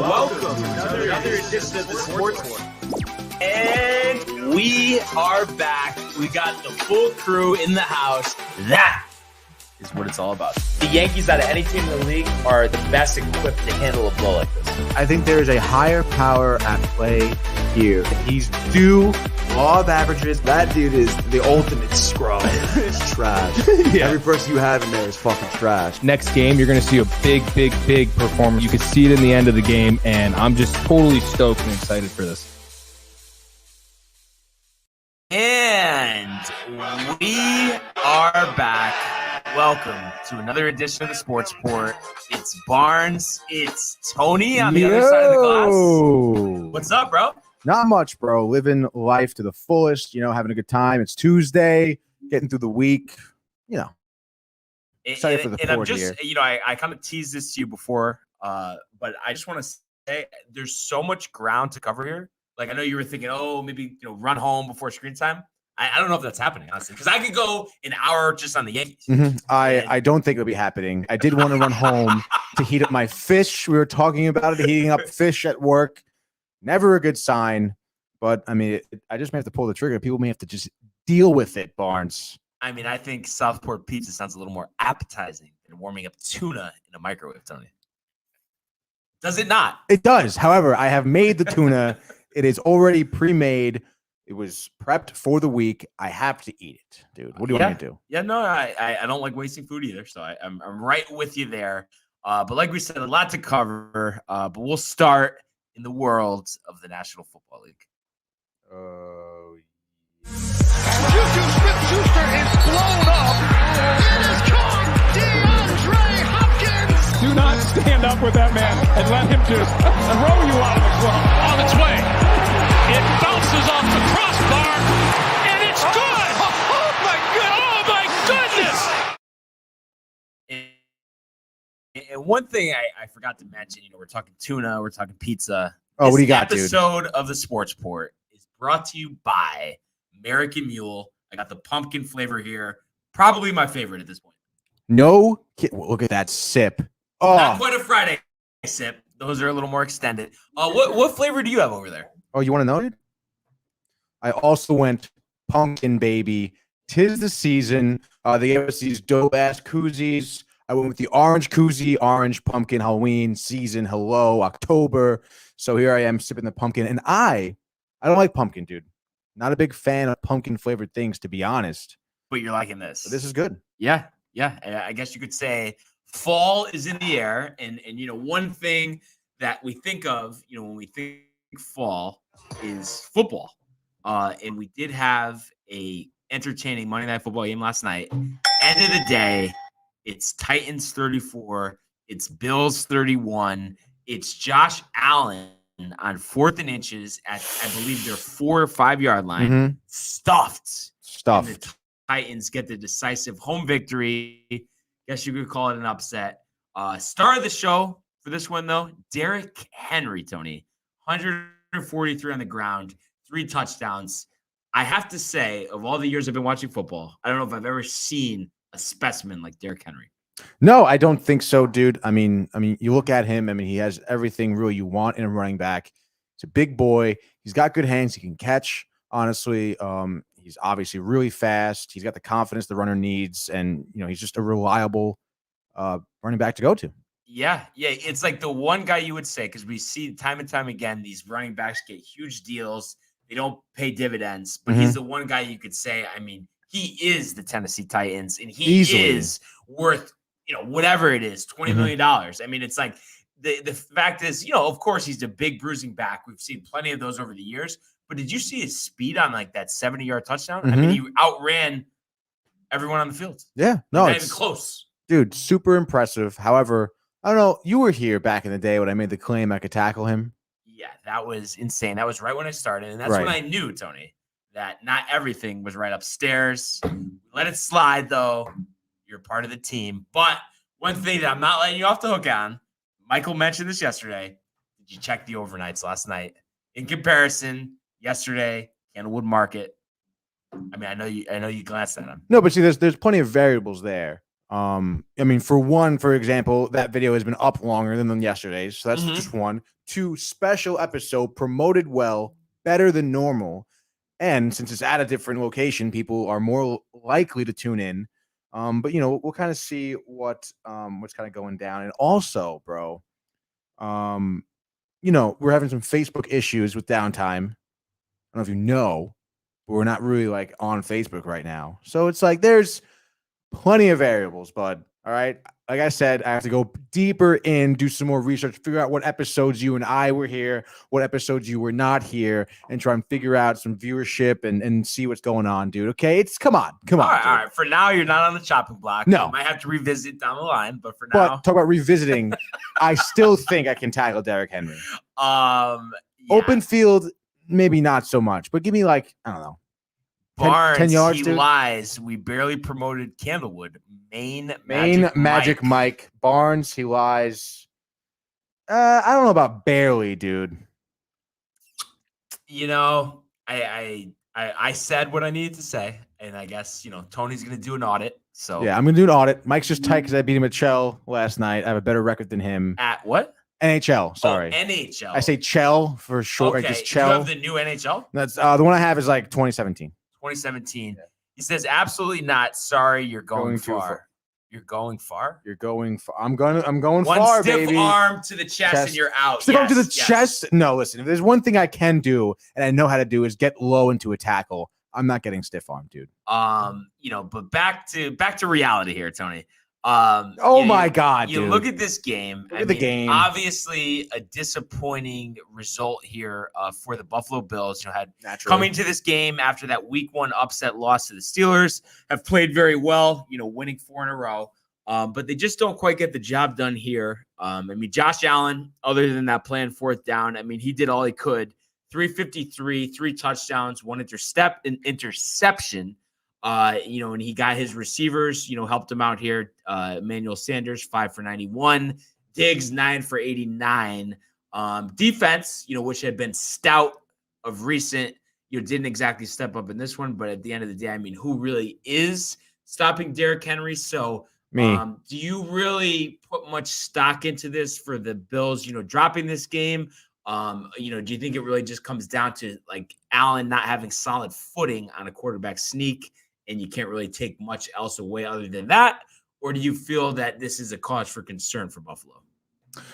Welcome to another edition of the Sports Report. And we are back. We got the full crew in the house. That is what it's all about. The Yankees, out of any team in the league, are the best equipped to handle a blow like this. I think there is a higher power at play here. He's due law of averages. That dude is the ultimate scrub. It's trash. Yeah. Every person you have in there is fucking trash. Next game, you're going to see a big performance. You can see it in the end of the game, and I'm just totally stoked and excited for this. And we are back. Welcome to another edition of the Sports Report. It's Barnes. It's Tony on the other side of the glass. What's up, bro? Not much, bro. Living life to the fullest, having a good time. It's Tuesday, getting through the week, Excited for the fourth year. I kind of teased this to you before, but I just want to say there's so much ground to cover here. Like, I know you were thinking, maybe, run home before screen time. I don't know if that's happening, honestly, because I could go an hour just on the Yankees. Mm-hmm. I don't think it'll be happening. I did want to run home to heat up my fish. We were talking about it, heating up fish at work. Never a good sign. But, I just may have to pull the trigger. People may have to just deal with it, Barnes. I think Southport pizza sounds a little more appetizing than warming up tuna in a microwave, Tony. Does it not? It does. However, I have made the tuna. It is already pre-made. It was prepped for the week. I have to eat it, dude. What do you want me to do? Yeah, no, I don't like wasting food either, so I'm right with you there. But like we said, a lot to cover. But we'll start in the world of the National Football League. Juju Smith-Schuster is blown up. It is caught. DeAndre Hopkins. Do not stand up with that man and let him just throw you out of the club. On its way. It bounces off the crossbar, and it's good. Oh my goodness. And one thing I forgot to mention, we're talking tuna, we're talking pizza. Oh, what do you got, dude? This episode of the Sports Report is brought to you by American Mule. I got the pumpkin flavor here. Probably my favorite at this point. No, look at that sip. Oh, not quite a Friday sip. Those are a little more extended. What flavor do you have over there? Oh, you want to know it? I also went pumpkin, baby. 'Tis the season. They gave us these dope-ass koozies. I went with the orange koozie, orange pumpkin, Halloween season. Hello, October. So here I am sipping the pumpkin. And I don't like pumpkin, dude. Not a big fan of pumpkin-flavored things, to be honest. But you're liking this. But this is good. Yeah. I guess you could say fall is in the air. And one thing that we think of, when we think fall is football. And we did have a entertaining Monday Night Football game last night. End of the day, it's Titans 34. It's Bills 31. It's Josh Allen on 4th and inches at, I believe, their 4 or 5 yard line. Mm-hmm. Stuffed. And the Titans get the decisive home victory. Guess you could call it an upset. Star of the show for this one, though, Derrick Henry, Tony. 143 on the ground, 3 touchdowns. I have to say, of all the years I've been watching football, I don't know if I've ever seen a specimen like Derrick Henry. No, I don't think so, dude. I mean, you look at him. He has everything really you want in a running back. He's a big boy. He's got good hands. He can catch. Honestly, he's obviously really fast. He's got the confidence the runner needs, and he's just a reliable running back to go to. Yeah. It's like the one guy you would say, because we see time and time again, these running backs get huge deals. They don't pay dividends, but he's the one guy you could say, he is the Tennessee Titans, and he is worth, whatever it is, $20 million. It's like the fact is, of course, he's a big bruising back. We've seen plenty of those over the years. But did you see his speed on like that 70-yard touchdown? He outran everyone on the field. Yeah. No, not even close. Dude, super impressive. However, I don't know. You were here back in the day when I made the claim I could tackle him. Yeah, that was insane. That was right when I started. And that's when I knew, Tony, that not everything was right upstairs. Let it slide, though. You're part of the team. But one thing that I'm not letting you off the hook on, Michael mentioned this yesterday. Did you check the overnights last night? In comparison, yesterday, Candlewood Market. I know you glanced at them. No, but see, there's plenty of variables there. For example, that video has been up longer than yesterday's. So that's just one. to special episode, promoted well, better than normal. And since it's at a different location, people are more likely to tune in. But we'll kind of see what's kind of going down. And also, bro, we're having some Facebook issues with Downtime. I don't know if you know, but we're not really like on Facebook right now. So it's like there's plenty of variables, bud. All right. Like I said, I have to go deeper in, do some more research, figure out what episodes you and I were here, what episodes you were not here, and try and figure out some viewership and see what's going on, dude. Okay. Come on. All right. For now, you're not on the chopping block. No. You might have to revisit down the line, but for now. But talk about revisiting. I still think I can tackle Derrick Henry. Yeah. Open field, maybe not so much, but give me I don't know. Barnes, 10 yards, he dude. Lies. We barely promoted Candlewood. Main Magic Mike. Barnes, he lies. I don't know about barely, dude. I said what I needed to say, and I guess Tony's gonna do an audit. So yeah, I'm gonna do an audit. Mike's just tight because I beat him at Chell last night. I have a better record than him. At what? NHL. Sorry, NHL. I say Chell for short. Okay, just Chell. you have the new NHL. That's the one I have is like 2017. 2017. Yeah. He says, absolutely not. Sorry, you're going far. You're going far? You're going far. I'm going one far, stiff baby. arm to the chest and you're out. Stiff arm to the chest? No, listen. If there's one thing I can do and I know how to do is get low into a tackle. I'm not getting stiff arm, dude. But back to reality here, Tony. My God, you dude. Look at this game. Look at the game. Obviously, a disappointing result here for the Buffalo Bills. Naturally. Coming to this game after that Week 1 upset loss to the Steelers, have played very well. Winning 4 in a row, but they just don't quite get the job done here. Josh Allen, other than that play on 4th down, he did all he could. 353, 3 touchdowns, 1 interception. And he got his receivers, helped him out here. Emmanuel Sanders, 5 for 91. Diggs, 9 for 89. Defense, which had been stout of recent, didn't exactly step up in this one. But at the end of the day, who really is stopping Derrick Henry? So me. Do you really put much stock into this for the Bills, dropping this game? Do you think it really just comes down to Allen not having solid footing on a quarterback sneak? And you can't really take much else away other than that? Or do you feel that this is a cause for concern for Buffalo?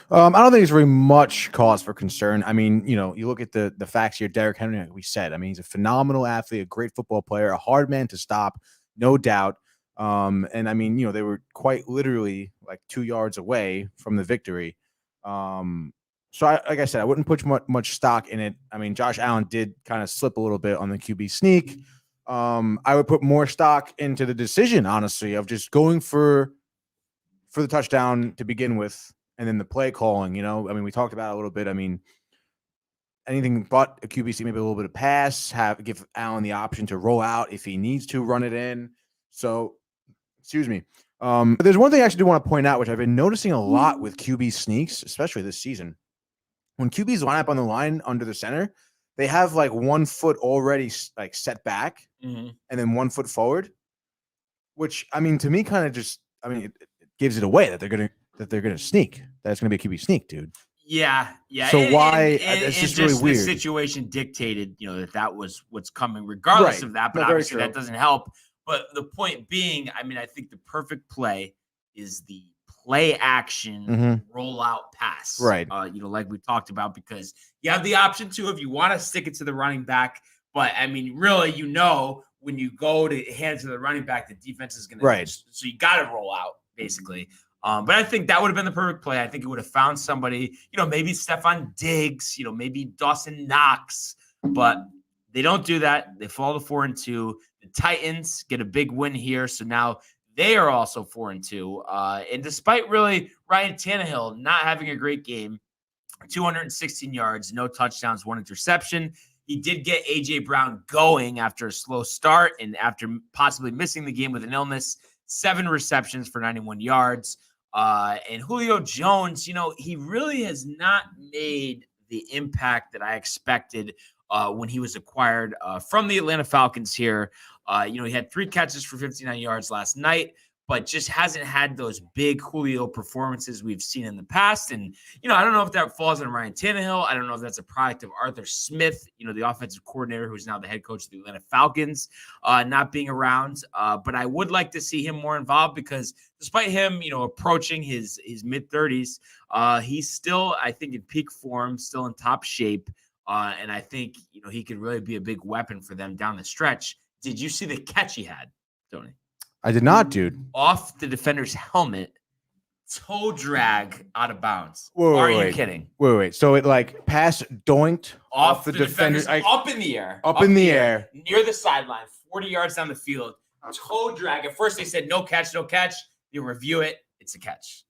I don't think it's very much cause for concern. You look at the facts here. Derrick Henry, like we said, he's a phenomenal athlete, a great football player, a hard man to stop, no doubt. They were quite literally 2 yards away from the victory. So, like I said, I wouldn't put much stock in it. Josh Allen did kind of slip a little bit on the QB sneak. I would put more stock into the decision, honestly, of just going for the touchdown to begin with, and then the play calling. We talked about it a little bit. Anything but a QB sneak, maybe a little bit of pass. Give Allen the option to roll out if he needs to run it in. So, excuse me. But there's one thing I actually do want to point out, which I've been noticing a lot with QB sneaks, especially this season. When QBs line up on the line under the center, they have 1 foot already set back, and then 1 foot forward, which to me kind of just it gives it away that they're gonna sneak. That's gonna be a QB sneak, dude. Yeah. So it's just really weird. The situation dictated, that was what's coming, regardless of that. But obviously that doesn't help. But the point being, I think the perfect play is the play action rollout pass, right? Like we talked about, because you have the option to, if you want to stick it to the running back, but really, when you go to hand it to the running back, the defense is going to, so you got to roll out basically. But I think that would have been the perfect play. I think it would have found somebody, maybe Stephon Diggs, maybe Dawson Knox, but they don't do that. They fall to 4-2. The Titans get a big win here, so now they are also 4-2. And despite really Ryan Tannehill not having a great game, 216 yards, no touchdowns, 1 interception. He did get A.J. Brown going after a slow start and after possibly missing the game with an illness. 7 receptions for 91 yards. And Julio Jones, he really has not made the impact that I expected when he was acquired from the Atlanta Falcons here. He had 3 catches for 59 yards last night, but just hasn't had those big Julio performances we've seen in the past. And, I don't know if that falls on Ryan Tannehill. I don't know if that's a product of Arthur Smith, the offensive coordinator who's now the head coach of the Atlanta Falcons, not being around. But I would like to see him more involved because despite him, approaching his mid-30s, he's still, I think, in peak form, still in top shape. And I think, he could really be a big weapon for them down the stretch. Did you see the catch he had, Tony? I did not, dude. Off the defender's helmet, toe drag out of bounds. Whoa, Are you wait. kidding? Wait. So it pass doinked Off the defender's up in the air. Up in the air. Near the sideline, 40 yards down the field. Toe drag. At first they said no catch. They review it. It's a catch.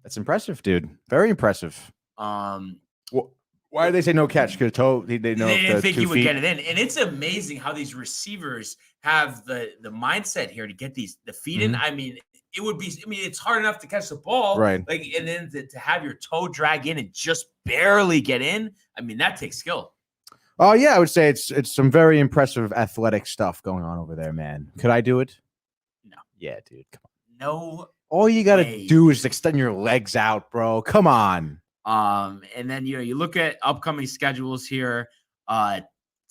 That's impressive, dude. Very impressive. Why did they say no catch? Because they didn't think he would get it in. And it's amazing how these receivers have the mindset here to get the feet in. I mean, it's hard enough to catch the ball. Right. And then to have your toe drag in and just barely get in. I mean, that takes skill. Oh, yeah. I would say it's some very impressive athletic stuff going on over there, man. Could I do it? No. Yeah, dude. Come on. No. All you got to do is extend your legs out, bro. Come on. And then, you look at upcoming schedules here.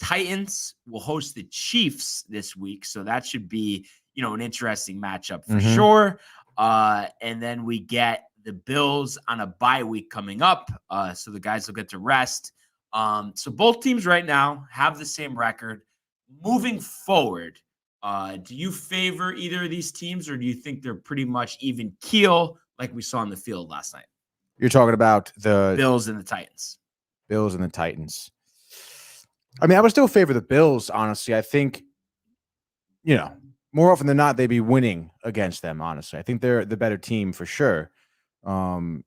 Titans will host the Chiefs this week. So that should be, an interesting matchup for sure. And then we get the Bills on a bye week coming up. So the guys will get to rest. So both teams right now have the same record. Moving forward, do you favor either of these teams or do you think they're pretty much even keel like we saw on the field last night? You're talking about the Bills and the Titans. Bills and the Titans. I mean, I would still favor the Bills, honestly. I think, more often than not, they'd be winning against them, honestly. I think they're the better team for sure. Quarterback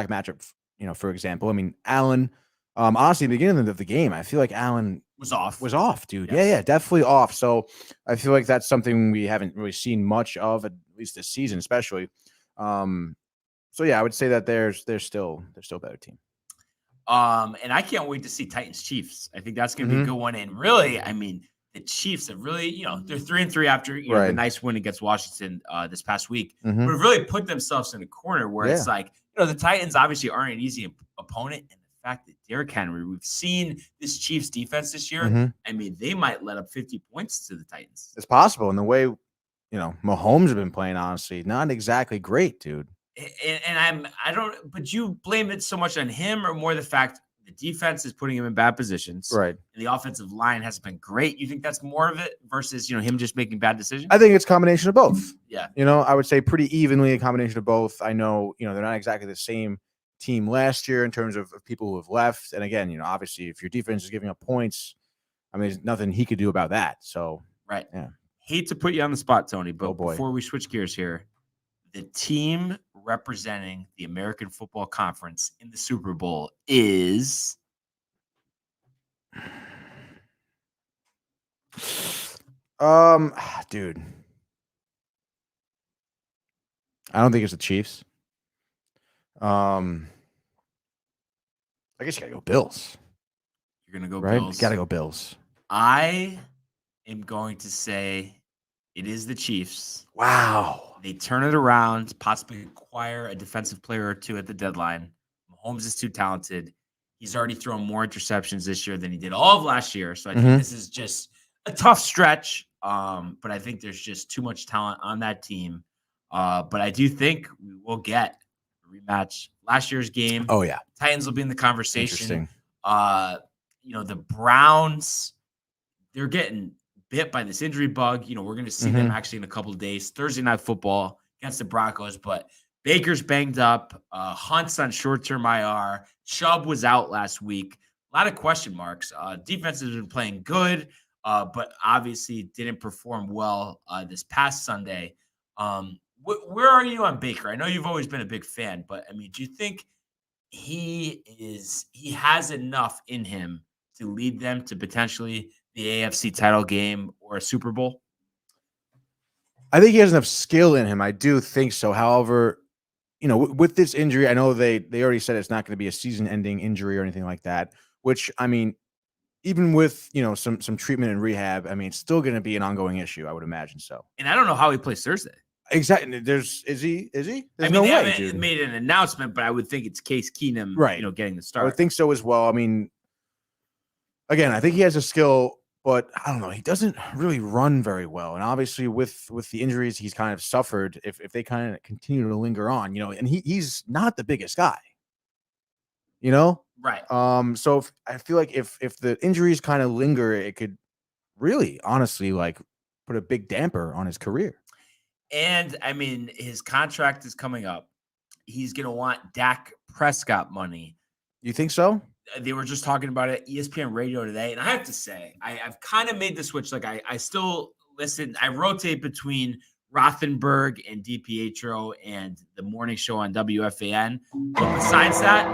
matchup, for example. I mean, Allen, honestly, at the beginning of the game, I feel like Allen was off, dude. Yes. Yeah, definitely off. So I feel like that's something we haven't really seen much of, at least this season, especially. So yeah, I would say that they're still a better team. And I can't wait to see Titans Chiefs. I think that's going to be a good one. And really, I mean, the Chiefs have really, they're 3-3 after the nice win against Washington this past week, but have really put themselves in a corner where it's like, the Titans obviously aren't an easy opponent, and the fact that Derrick Henry, we've seen this Chiefs defense this year. I mean, they might let up 50 points to the Titans. It's possible, and the way Mahomes have been playing, honestly, not exactly great, dude. And but you blame it so much on him or more the fact the defense is putting him in bad positions. Right. And the offensive line hasn't been great. You think that's more of it versus, him just making bad decisions? I think it's a combination of both. Yeah. I would say pretty evenly a combination of both. I know, they're not exactly the same team last year in terms of people who have left. And again, obviously if your defense is giving up points, I mean, there's nothing he could do about that. So, right. Yeah. Hate to put you on the spot, Tony, but Oh, boy. Before we switch gears here, the team representing the American Football Conference in the Super Bowl is dude, I don't think it's the Chiefs. I guess you gotta go Bills. You're gonna go right? Bills. Gotta go Bills. I am going to say it is the Chiefs. Wow. They turn it around, possibly acquire a defensive player or two at the deadline. Mahomes is too talented. He's already thrown more interceptions this year than he did all of last year. So I think this is just a tough stretch. But I think there's just too much talent on that team. But I do think we will get a rematch. Last year's game. Oh, yeah. Titans will be in the conversation. Interesting. The Browns, they're getting bit by this injury bug. We're going to see them actually in a couple of days. Thursday Night Football against the Broncos, but Baker's banged up. Hunt's on short-term IR. Chubb was out last week. A lot of question marks. Defense has been playing good, but obviously didn't perform well this past Sunday. Where are you on Baker? I know you've always been a big fan, but I mean, do you think he has enough in him to lead them to potentially the AFC title game or a Super Bowl? I think he has enough skill in him. I do think so. However, with this injury, I know they already said it's not going to be a season-ending injury or anything like that, which, I mean, even with some treatment and rehab, I mean, it's still going to be an ongoing issue. I would imagine so. And I don't know how he plays Thursday. Exactly. Is he? There's no way, haven't dude. made an announcement, but I would think it's Case Keenum, right? Getting the I start. would think so as well. I mean, again, I think he has a skill, but I don't know. He doesn't really run very well, and obviously with the injuries he's kind of suffered, if they kind of continue to linger on, and he's not the biggest guy, Right. So I feel like if the injuries kind of linger, it could really, honestly, like put a big damper on his career. And I mean, his contract is coming up. He's going to want Dak Prescott money. You think so? They were just talking about it, ESPN radio today. And I have to say, I've kind of made the switch. Like I still listen. I rotate between Rothenberg and DiPietro and the morning show on WFAN. But besides that,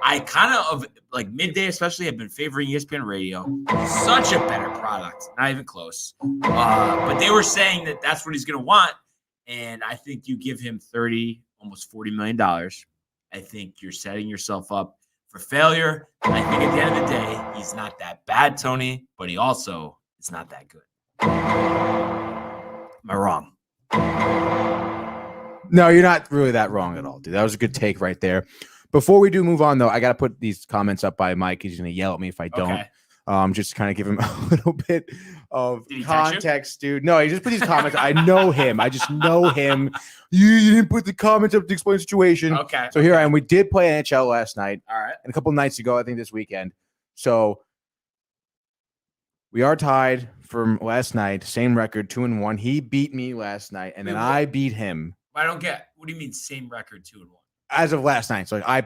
I kind of like midday, especially, have been favoring ESPN radio. Such a better product. Not even close. But they were saying that that's what he's going to want. And I think you give him almost $40 million. I think you're setting yourself up for failure. And I think at the end of the day, he's not that bad, Tony, but he also is not that good. Am I wrong? No, you're not really that wrong at all, dude. That was a good take right there. Before we do move on, though, I got to put these comments up by Mike. He's going to yell at me if I don't. Okay. Just to kind of give him a little bit of Did he context, dude. No, he just put these comments. I know him. I just know him. You didn't put the comments up to explain the situation. Okay. So here I am. We did play NHL last night. All right. And a couple nights ago, I think this weekend. So we are tied from last night. Same record, 2-1. He beat me last night, and then I beat him. I don't get. What do you mean same record, 2-1? As of last night. So he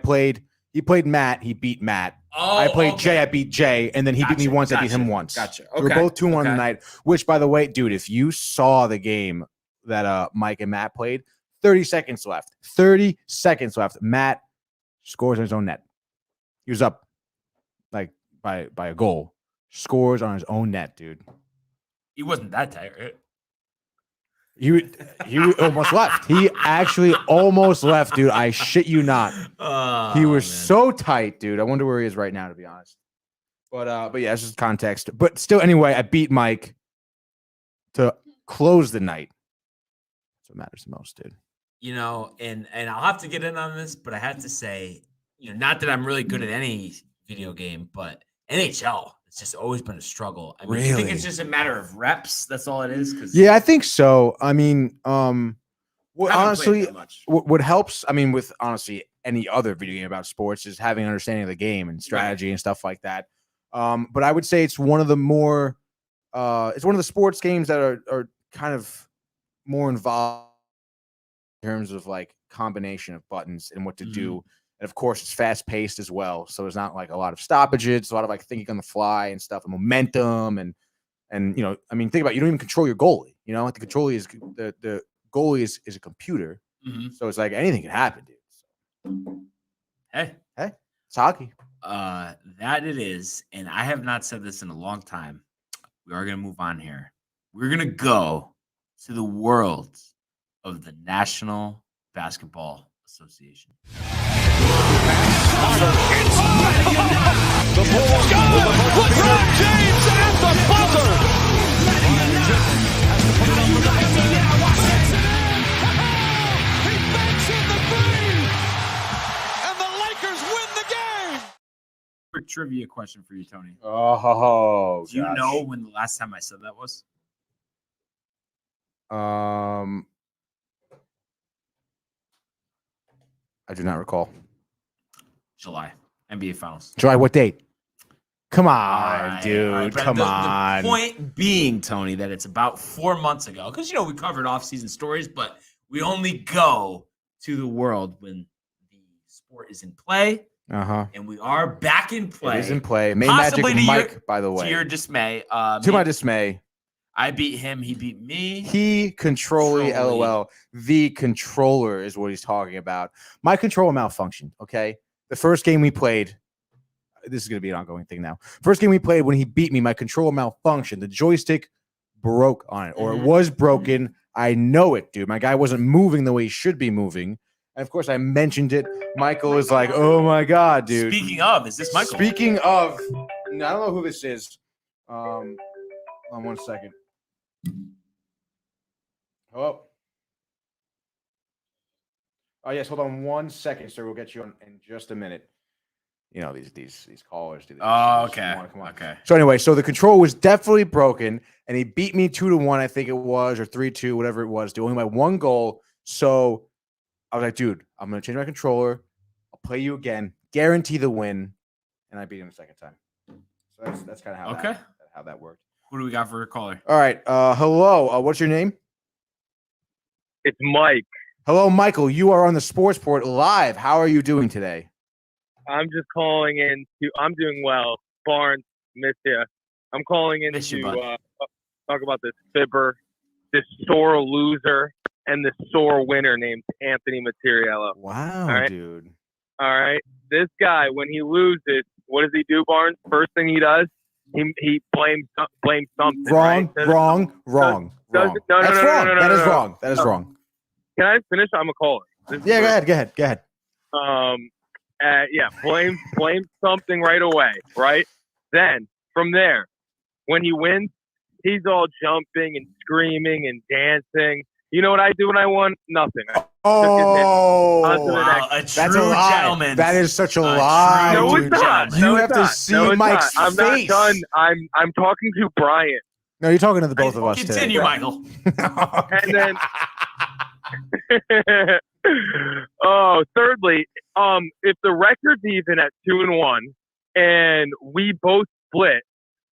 played Matt, he beat Matt. Oh, I played Jay, I beat Jay, and then he beat me once, I beat him once. Gotcha. So we're both 2-1 tonight, which, by the way, dude, if you saw the game that Mike and Matt played, 30 seconds left. 30 seconds left. Matt scores on his own net. He was up like by a goal. Scores on his own net, dude. He wasn't that tight, right? He almost left. He actually almost left, dude. I shit you not. He was so tight, dude. I wonder where he is right now, to be honest. But yeah, it's just context. But still, anyway, I beat Mike to close the night. That's what matters the most, dude. And I'll have to get in on this, but I have to say, not that I'm really good at any video game, but NHL. It's just always been a struggle. I mean, you think it's just a matter of reps? That's all it is? Yeah, I think so. I mean, honestly, what helps, I mean, with honestly any other video game about sports is having an understanding of the game and strategy and stuff like that. But I would say it's one of the more, it's one of the sports games that are kind of more involved in terms of like combination of buttons and what to do. And of course, it's fast paced as well. So there's not like a lot of stoppages, it's a lot of like thinking on the fly and stuff and momentum. And I mean, think about it, you don't even control your goalie. Like the goalie is a computer. So it's like anything can happen, dude. So. Hey, it's hockey. That it is. And I have not said this in a long time. We are going to move on here. We're going to go to the world of the National Basketball Association. The Bulls go! LeBron James at the buzzer! He banks in the three! And the Lakers win the game! Quick trivia question for you, Tony. Oh, do you know when the last time I said that was? I do not recall. July. NBA Finals. July, what date? Come on, right, dude. Right. Come on. The point being, Tony, that it's about 4 months ago. Because, we covered off-season stories, but we only go to the world when the sport is in play. And we are back in play. It is in play. Made magic with Mike, by the way. To your dismay. To my dismay. I beat him. He beat me. He controlling, LOL. The controller is what he's talking about. My controller malfunctioned, okay? The first game we played, this is going to be an ongoing thing now. First game we played, when he beat me, my controller malfunctioned. The joystick broke on it, or it was broken. I know it, dude. My guy wasn't moving the way he should be moving. And, of course, I mentioned it. Michael is like, oh, my God, dude. Speaking of, is this Michael? Speaking of, I don't know who this is. Hold on 1 second. Oh. Oh yes, hold on 1 second, sir. We'll get you on in just a minute. You know these callers do this. Oh, okay. Come on. Okay. So anyway, so the control was definitely broken, and he beat me 2-1, I think it was, or 3-2, whatever it was, only by 1 goal. So I was like, dude, I'm gonna change my controller. I'll play you again, guarantee the win, and I beat him the second time. So that's kind of how that worked. Who do we got for a caller? All right. Hello. What's your name? It's Mike. Hello, Michael. You are on the Sports Port live. How are you doing today? I'm just calling in to. I'm doing well. Barnes, miss you. I'm calling in Miss you, to bud. talk about this fibber, this sore loser, and this sore winner named Anthony Materiello. Wow, All right. dude. All right, this guy when he loses, what does he do, Barnes? First thing he does, he blames something. Wrong. Right? Wrong. No, That's no, wrong. no, That is no. wrong. That is wrong. Can I finish? I'm a caller. This is Yeah, weird. go ahead. Blame something right away, right? Then from there, when he wins, he's all jumping and screaming and dancing. You know what I do when I won? Nothing. Oh, On to the Wow, next. a that's a true lie. gentleman. That is such a A lie, true No, dude. it's not. gentleman. No, You it's have to not. see No, it's Mike's not. I'm face. not done. I'm talking to Brian. No, you're talking to the both of us Continue, today. Michael. And then thirdly, if the record's even at 2-1 and we both split,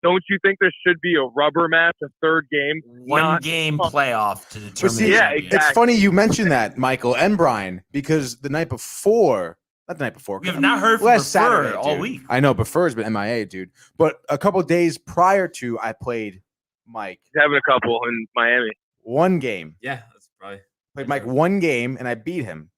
don't you think there should be a rubber match, a third game? One game playoff to determine. But see, the Yeah, champion. exactly. it's funny you mentioned that, Michael and Brian, because the night before, not the night before, We have not heard from last Refer Saturday, all dude. week. I know, Prefer's been MIA, dude. But a couple days prior to, I played Mike He's having a couple in Miami. 1 game. Yeah, that's probably. Played Mike 1 game, and I beat him.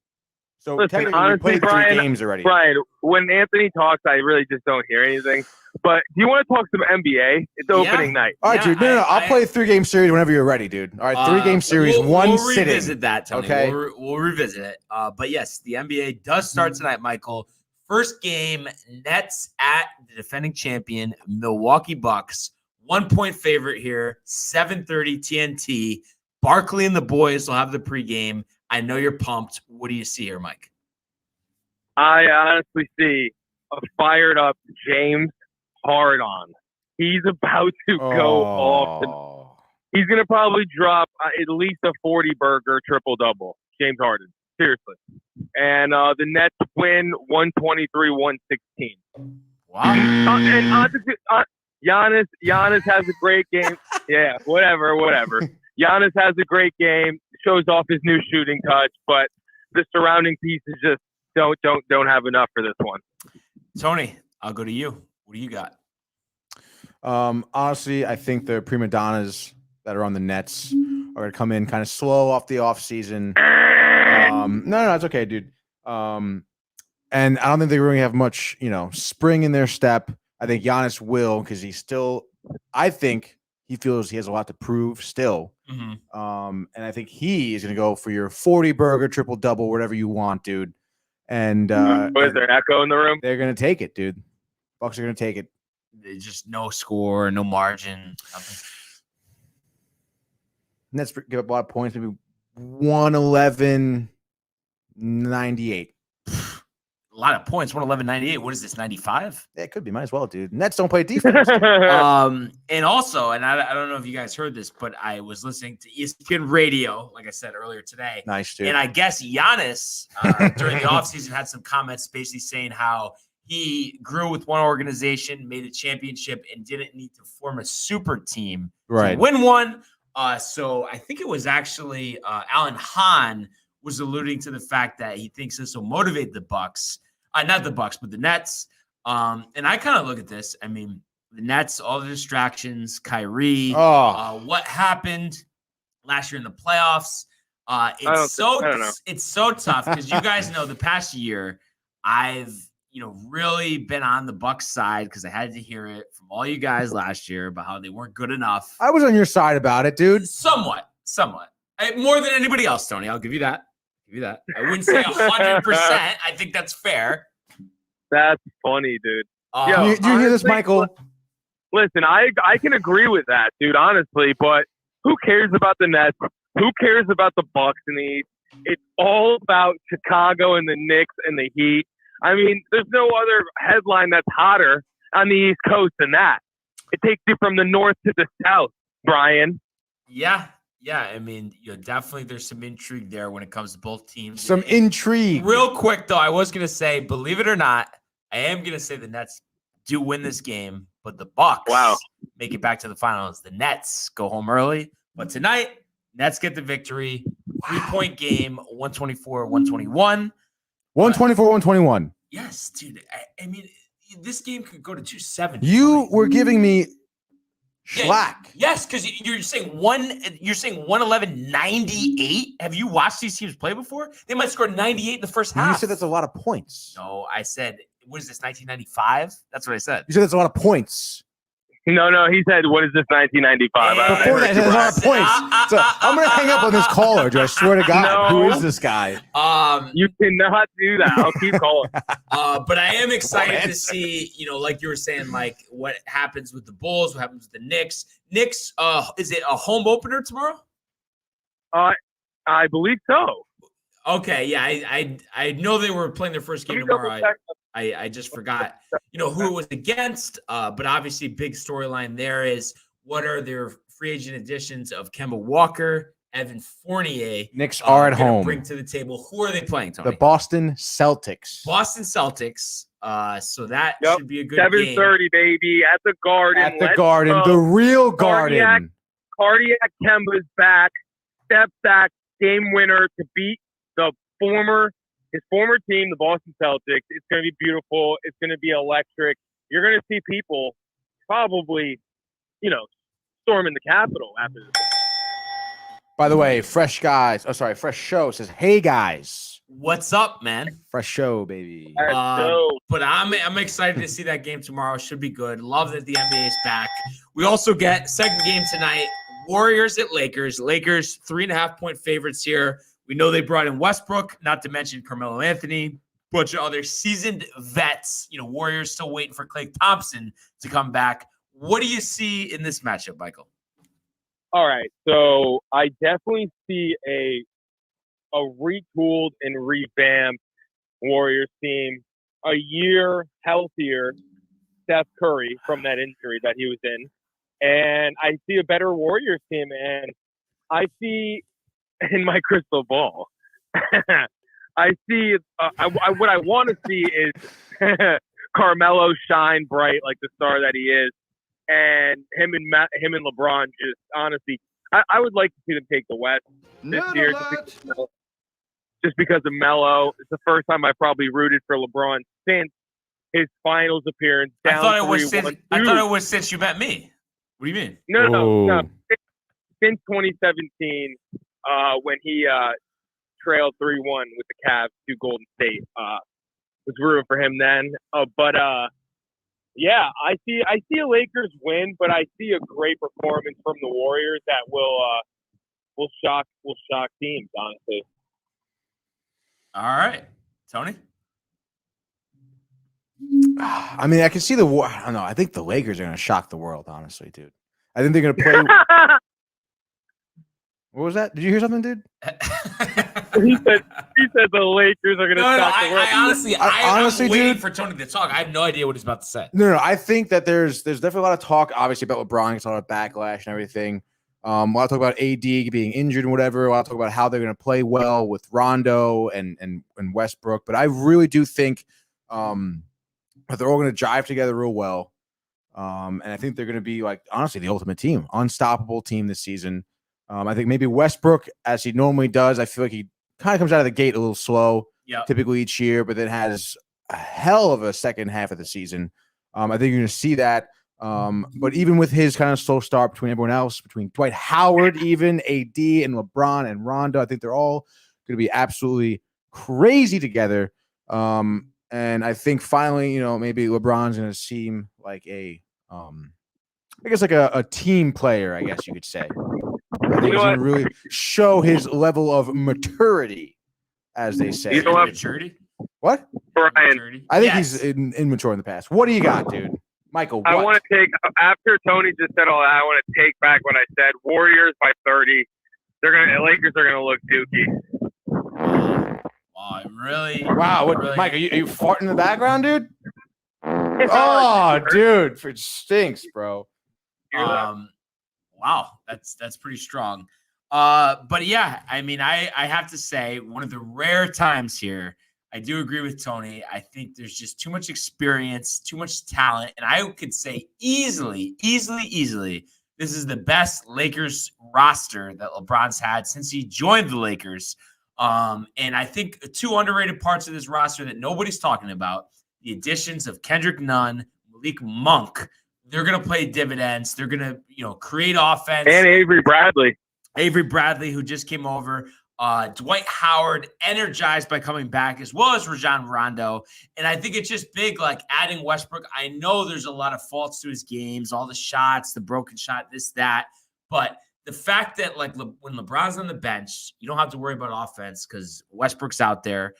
So Listen, technically, we honestly, played Brian, 3 games already. Brian, when Anthony talks, I really just don't hear anything. But do you want to talk some NBA? It's opening night. All right, Yeah, dude. No. I'll play a 3-game series whenever you're ready, dude. All right, 3-game series, we'll sitting. revisit that, Tony. Okay. We'll revisit it. But yes, the NBA does start tonight, Michael. First game, Nets at the defending champion, Milwaukee Bucks. 1-point favorite here, 7:30 TNT. Barkley and the boys will have the pregame. I know you're pumped. What do you see here, Mike? I honestly see a fired up James Harden. He's about to go off. He's going to probably drop at least a 40-burger triple-double, James Harden. Seriously. And the Nets win 123-116. Wow. Giannis has a great game. Yeah, whatever. Giannis has a great game, shows off his new shooting touch, but the surrounding pieces just don't have enough for this one. Tony, I'll go to you. What do you got? Honestly, I think the prima donnas that are on the Nets are going to come in kind of slow off the offseason. No, it's okay, dude. And I don't think they really have much, spring in their step. I think Giannis will, because I think he feels he has a lot to prove still. Mm-hmm. And I think he is going to go for your 40-burger triple-double, whatever you want, dude. And what is there, echo in the room? they're going to take it, dude. Bucks are going to take it. There's just no score, no margin. Nothing. Nets give up a lot of points, maybe 111-98. A lot of points. 111-98. What is this? 95? Yeah, it could be. Might as well, dude. Nets don't play defense. And also, and I don't know if you guys heard this, but I was listening to ESPN Radio, like I said earlier today. Nice, dude. And I guess Giannis during the offseason had some comments basically saying how he grew with one organization, made a championship, and didn't need to form a super team to win one. So I think it was actually Alan Hahn was alluding to the fact that he thinks this will motivate the Bucks, not the Bucks, but the Nets. And I kind of look at this. I mean, the Nets, all the distractions, Kyrie, what happened last year in the playoffs. It's so tough because you guys know the past year I've really been on the Bucks side because I had to hear it from all you guys last year about how they weren't good enough. I was on your side about it, dude. Somewhat. More than anybody else, Tony. I'll give you that. I wouldn't say 100%. I think that's fair. That's funny, dude. Do you hear this, Michael? Listen, I can agree with that, dude, honestly, but who cares about the Nets? Who cares about the Bucks in the East? It's all about Chicago and the Knicks and the Heat. I mean, there's no other headline that's hotter on the East Coast than that. It takes you from the north to the south, Brian. Yeah. I mean, definitely there's some intrigue there when it comes to both teams. Some intrigue. Real quick, though, I was going to say, believe it or not, I am going to say the Nets do win this game, but the Bucks make it back to the finals. The Nets go home early, but tonight, Nets get the victory. 3-point game, 124-121. 124-121. Yes, dude. I mean, this game could go to 270. You were giving me slack. Yes, because you're saying 111-98. Have you watched these teams play before? They might score 98 in the first half. You said that's a lot of points. No, I said, what is this, 1995? That's what I said. You said that's a lot of points. No, he said, what is this, 1995? Before that, that's a lot of points. So I'm going to hang up on this caller, dude. I swear to God. No. Who is this guy? You cannot do that. I'll keep calling. But I am excited to see, like you were saying, like what happens with the Bulls, what happens with the Knicks. Knicks, is it a home opener tomorrow? I believe so. Okay, yeah, I know they were playing their first game tomorrow. I just forgot, who it was against. But obviously, big storyline there is what are their free agent additions of Kemba Walker, Evan Fournier. Knicks are at home. Bring to the table. Who are they playing, Tony? The Boston Celtics. Boston Celtics. So that should be a good 7:30, baby, at the Garden. At the Garden, the real Garden. Cardiac Kemba's back. Step back, game winner to beat his former team, the Boston Celtics. It's going to be beautiful. It's going to be electric. You're going to see people probably, storming the Capitol after this. By the way, Fresh Show says, hey, guys. What's up, man? Fresh Show, baby. But I'm excited to see that game tomorrow. Should be good. Love that the NBA is back. We also get second game tonight, Warriors at Lakers. Lakers 3.5-point favorites here. We know they brought in Westbrook, not to mention Carmelo Anthony, bunch of other seasoned vets. Warriors still waiting for Klay Thompson to come back. What do you see in this matchup, Michael? All right, so I definitely see a retooled and revamped Warriors team, a year healthier Steph Curry from that injury that he was in, and I see a better Warriors team, and I see in my crystal ball, I see what I want to see is Carmelo shine bright like the star that he is, and him and LeBron just honestly, I would like to see them take the West this year just because of Melo. It's the first time I probably rooted for LeBron since his finals appearance. I thought it was since you met me. What do you mean? No. Since 2017. When he trailed 3-1 with the Cavs to Golden State, was rooting for him then. But yeah, I see a Lakers win, but I see a great performance from the Warriors that will shock teams, honestly. All right, Tony. I mean, I can see I don't know. I think the Lakers are going to shock the world, honestly, dude. I think they're going to play. What was that? Did you hear something, dude? He said the Lakers are going to shock the world. I'm waiting dude, for Tony to talk. I have no idea what he's about to say. No. I think that there's definitely a lot of talk, obviously, about LeBron. It's a lot of backlash and everything. A lot of talk about AD being injured and whatever. A lot of talk about how they're going to play well with Rondo and Westbrook. But I really do think that they're all going to jive together real well. And I think they're going to be, like, honestly, the ultimate team, unstoppable team this season. I think maybe Westbrook, as he normally does, I feel like he kind of comes out of the gate a little slow, typically each year, but then has a hell of a second half of the season. I think you're going to see that. But even with his kind of slow start between everyone else, between Dwight Howard, even AD and LeBron and Rondo, I think they're all going to be absolutely crazy together. And I think finally, maybe LeBron's going to seem like a team player, I guess you could say. I think he's going to really show his level of maturity, as they say. Maturity? What? Brian. I think he's immature in the past. What do you got, dude? Michael, I what? want to take, after Tony just said all that, I want to take back what I said. Warriors by 30. Lakers are gonna look dookie. Oh, really? Wow, what, really, Mike? Are you farting in the background, dude? Oh, dude, it stinks, bro. Wow, that's pretty strong. But yeah, I mean, I have to say, one of the rare times here, I do agree with Tony. I think there's just too much experience, too much talent, and I could say easily, this is the best Lakers roster that LeBron's had since he joined the Lakers. And I think two underrated parts of this roster that nobody's talking about: the additions of Kendrick Nunn, Malik Monk. They're going to play dividends. They're going to, create offense. And Avery Bradley, who just came over. Dwight Howard, energized by coming back, as well as Rajon Rondo. And I think it's just big, like adding Westbrook. I know there's a lot of faults to his games, all the shots, the broken shot, this, that. But the fact that, like, when LeBron's on the bench, you don't have to worry about offense because Westbrook's out there,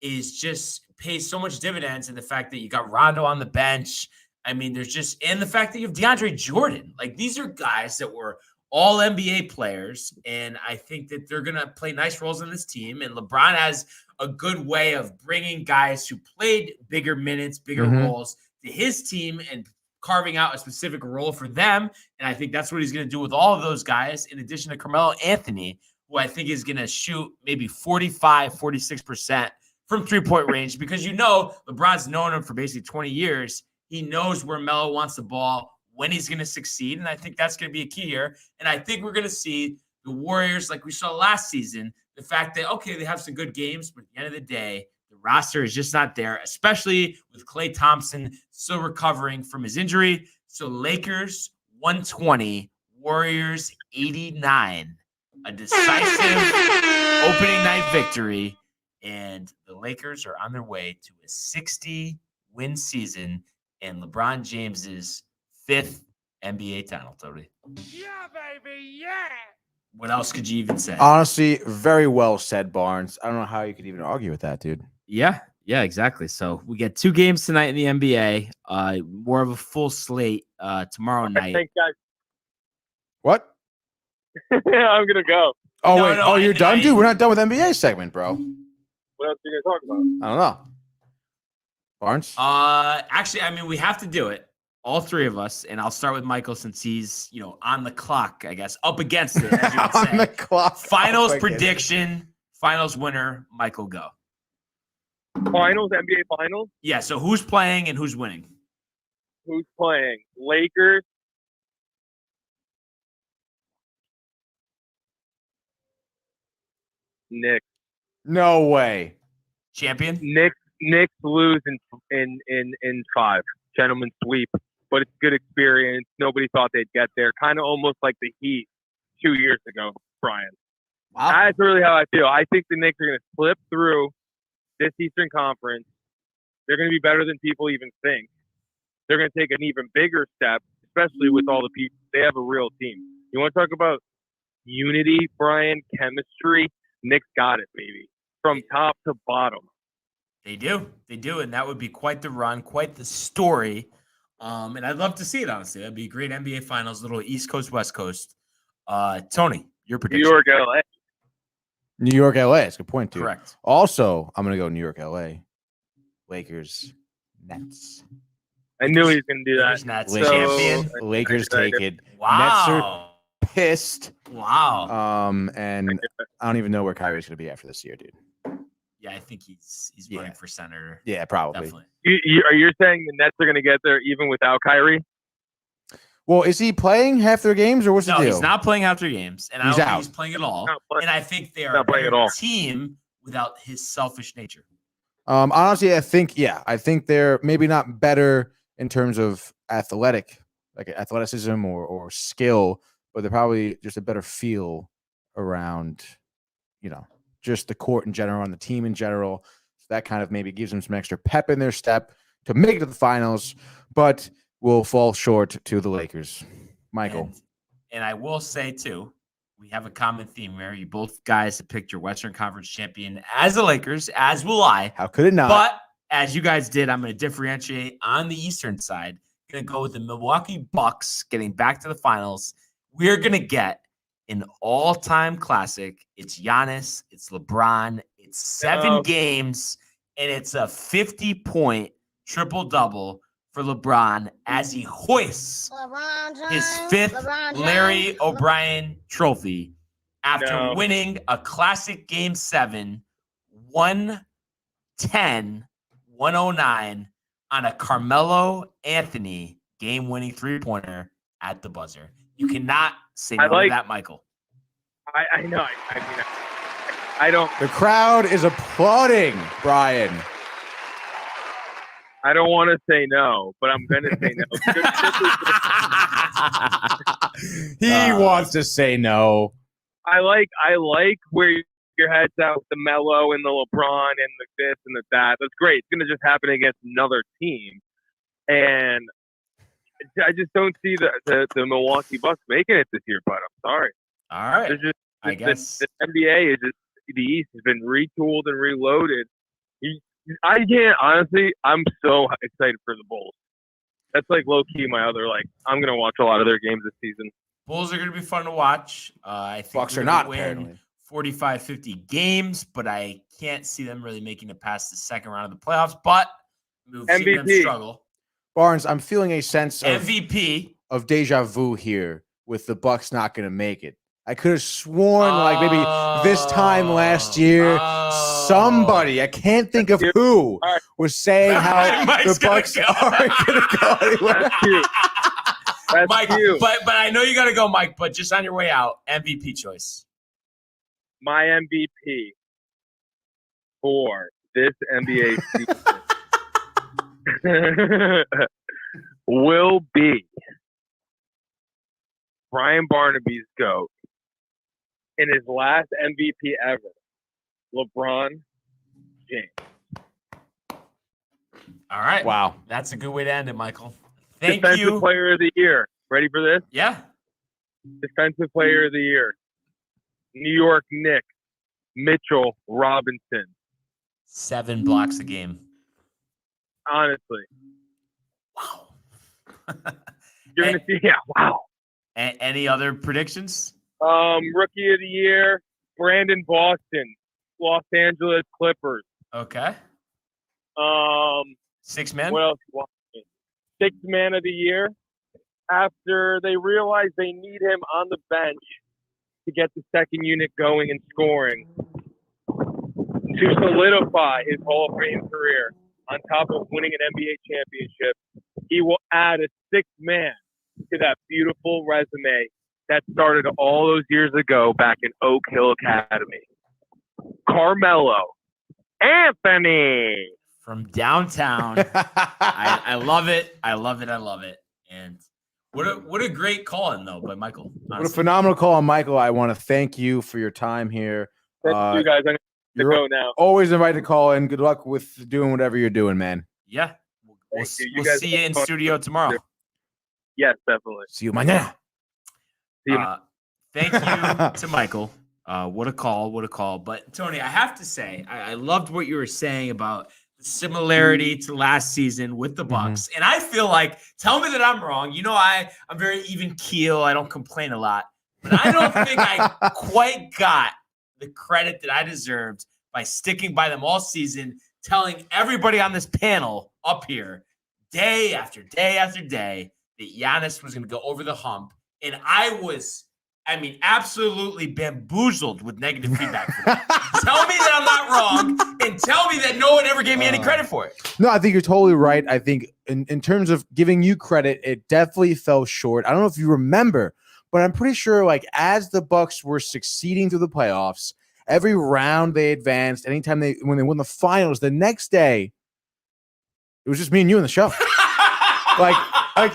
is just pays so much dividends. And the fact that you got Rondo on the bench, I mean, there's just, and the fact that you have DeAndre Jordan, like, these are guys that were all NBA players, and I think that they're going to play nice roles in this team. And LeBron has a good way of bringing guys who played bigger minutes, bigger roles to his team and carving out a specific role for them. And I think that's what he's going to do with all of those guys, in addition to Carmelo Anthony, who I think is going to shoot maybe 45, 46% from three-point range, because LeBron's known him for basically 20 years. He knows where Melo wants the ball, when he's going to succeed. And I think that's going to be a key here. And I think we're going to see the Warriors, like we saw last season, the fact that, okay, they have some good games, but at the end of the day, the roster is just not there, especially with Klay Thompson still recovering from his injury. So Lakers 120, Warriors 89, a decisive opening night victory. And the Lakers are on their way to a 60-win season and LeBron James's 5th NBA title, Tony. Yeah, baby, yeah. What else could you even say? Honestly, very well said, Barnes. I don't know how you could even argue with that, dude. Yeah, exactly. So we get 2 games tonight in the NBA. More of a full slate tomorrow night. Thanks, guys. What? I'm gonna go. Oh, No, wait. no, You're done, dude? We're not done with NBA segment, bro. What else are you gonna talk about? I don't know. Barnes? Actually, I mean, we have to do it. All 3 of us, and I'll start with Michael since he's, on the clock, I guess, up against it, as you would say. On the clock. Finals Oh, prediction, finals winner, Michael, go. Finals, NBA Finals. Yeah, so who's playing and who's winning? Who's playing? Lakers. Knicks. No way. Champion? Knicks lose in 5. Gentlemen sweep, but it's good experience. Nobody thought they'd get there. Kind of almost like the Heat 2 years ago, Brian. Wow. That's really how I feel. I think the Knicks are going to slip through this Eastern Conference. They're going to be better than people even think. They're going to take an even bigger step, especially with all the people. They have a real team. You want to talk about unity, Brian, chemistry? Knicks got it, baby, from top to bottom. They do, and that would be quite the run, quite the story. And I'd love to see it, honestly. That'd be a great NBA Finals, little East Coast, West Coast. Tony, your prediction. New York, LA. New York, LA. That's a good point, too. Correct. Also, I'm going to go New York, LA. Lakers, Nets. I knew he was going to do that. Nets, Lakers, champion. Lakers take it. Nets are Wow. pissed. Wow. And I don't even know where Kyrie's going to be after this year, dude. Yeah, I think he's running for center. Yeah, probably. Definitely. Are you saying the Nets are going to get there even without Kyrie? Well, is he playing half their games, or what's the No, deal? he's not playing after games, and I He's don't think out. he's playing at all. Not playing. And I think they are Not a playing at better all. team without his selfish nature. Honestly, I think they're maybe not better in terms of athleticism or skill, but they're probably just a better feel around, just the court in general and the team in general. So that kind of maybe gives them some extra pep in their step to make it to the finals, but will fall short to the Lakers. Michael. And I will say, too, we have a common theme here. You both guys have picked your Western Conference champion as the Lakers, as will I. How could it not? But as you guys did, I'm going to differentiate on the Eastern side. going to go with the Milwaukee Bucks getting back to the finals. We're going to get an all-time classic. It's Giannis. It's LeBron. It's 7 games, and it's a 50-point triple-double for LeBron as he hoists his 5th Larry O'Brien trophy after winning a classic Game 7, 110-109 on a Carmelo Anthony game-winning three-pointer at the buzzer. You cannot say no to that, Michael. I know. I mean, I don't. The crowd is applauding, Brian. I don't want to say no, but I'm going to say no. He wants to say no. I like where your head's at with the Melo and the LeBron and the this and the that. That's great. It's going to just happen against another team. And I just don't see the Milwaukee Bucks making it this year, but I'm sorry. All right. I guess the NBA is just, the East has been retooled and reloaded. I can't, honestly, I'm so excited for the Bulls. That's like low-key my other, I'm going to watch a lot of their games this season. Bulls are going to be fun to watch. I think Bucks are not, win apparently. 45, 50 games, but I can't see them really making it past the second round of the playoffs, but we've seen them struggle. Barnes, I'm feeling a sense of deja vu here with the Bucks not going to make it. I could have sworn maybe this time last year, somebody, I can't think of who, was saying how the Bucks aren't going to go anywhere. That's cute. That's Mike, cute. but I know you got to go, Mike, but just on your way out, MVP choice. My MVP for this NBA season will be Brian Barnaby's GOAT in his last MVP ever, LeBron James. All right. Wow. That's a good way to end it, Michael. Thank Defensive you. Player of the Year. Ready for this? Yeah. Defensive Player of the Year. New York Knicks, Mitchell Robinson. 7 blocks a game. Honestly. Wow. You're going to see, wow. Any other predictions? Rookie of the Year, Brandon Boston, Los Angeles Clippers. Okay. 6 men? What else? 6th Man of the Year. After they realize they need him on the bench to get the second unit going and scoring, to solidify his Hall of Fame career on top of winning an NBA championship, he will add a 6th man to that beautiful resume that started all those years ago back in Oak Hill Academy. Carmelo Anthony. From downtown. I love it. I love it. I love it. And what a great call-in, though, by Michael. Honestly. What a phenomenal call on Michael. I want to thank you for your time here. Thank you guys. I'm going to go now. Always invited to call in. Good luck with doing whatever you're doing, man. Yeah. We'll guys see you in studio tomorrow. Yes, definitely. See you mañana. Thank you to Michael. What a call. What a call. But, Tony, I have to say, I loved what you were saying about the similarity to last season with the Bucks. And I feel like, tell me that I'm wrong. You know, I'm very even keel. I don't complain a lot. But I don't think I quite got the credit that I deserved by sticking by them all season, telling everybody on this panel up here, day after day after day, that Giannis was going to go over the hump. And I was, absolutely bamboozled with negative feedback for that. Tell me that I'm not wrong, and tell me that no one ever gave me any credit for it. No, I think you're totally right. I think in terms of giving you credit, it definitely fell short. I don't know if you remember, but I'm pretty sure as the Bucks were succeeding through the playoffs, every round they advanced, anytime when they won the finals, the next day, it was just me and you in the show. Like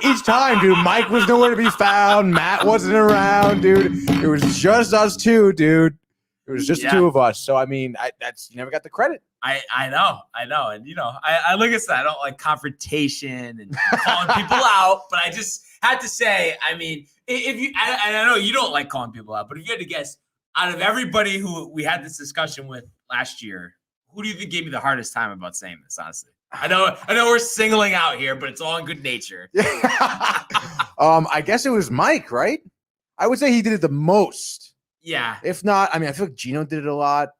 each time, dude, Mike was nowhere to be found. Matt wasn't around, dude. It was just us two, dude. It was just the two of us. So, you never got the credit. I know. And, I look at that. I don't like confrontation and calling people out, but I just had to say, if you, and I know you don't like calling people out, but if you had to guess, out of everybody who we had this discussion with last year, who do you think gave me the hardest time about saying this, honestly? I know we're singling out here, but it's all in good nature. I guess it was Mike, right? I would say he did it the most. Yeah. If not, I mean, I feel like Gino did it a lot.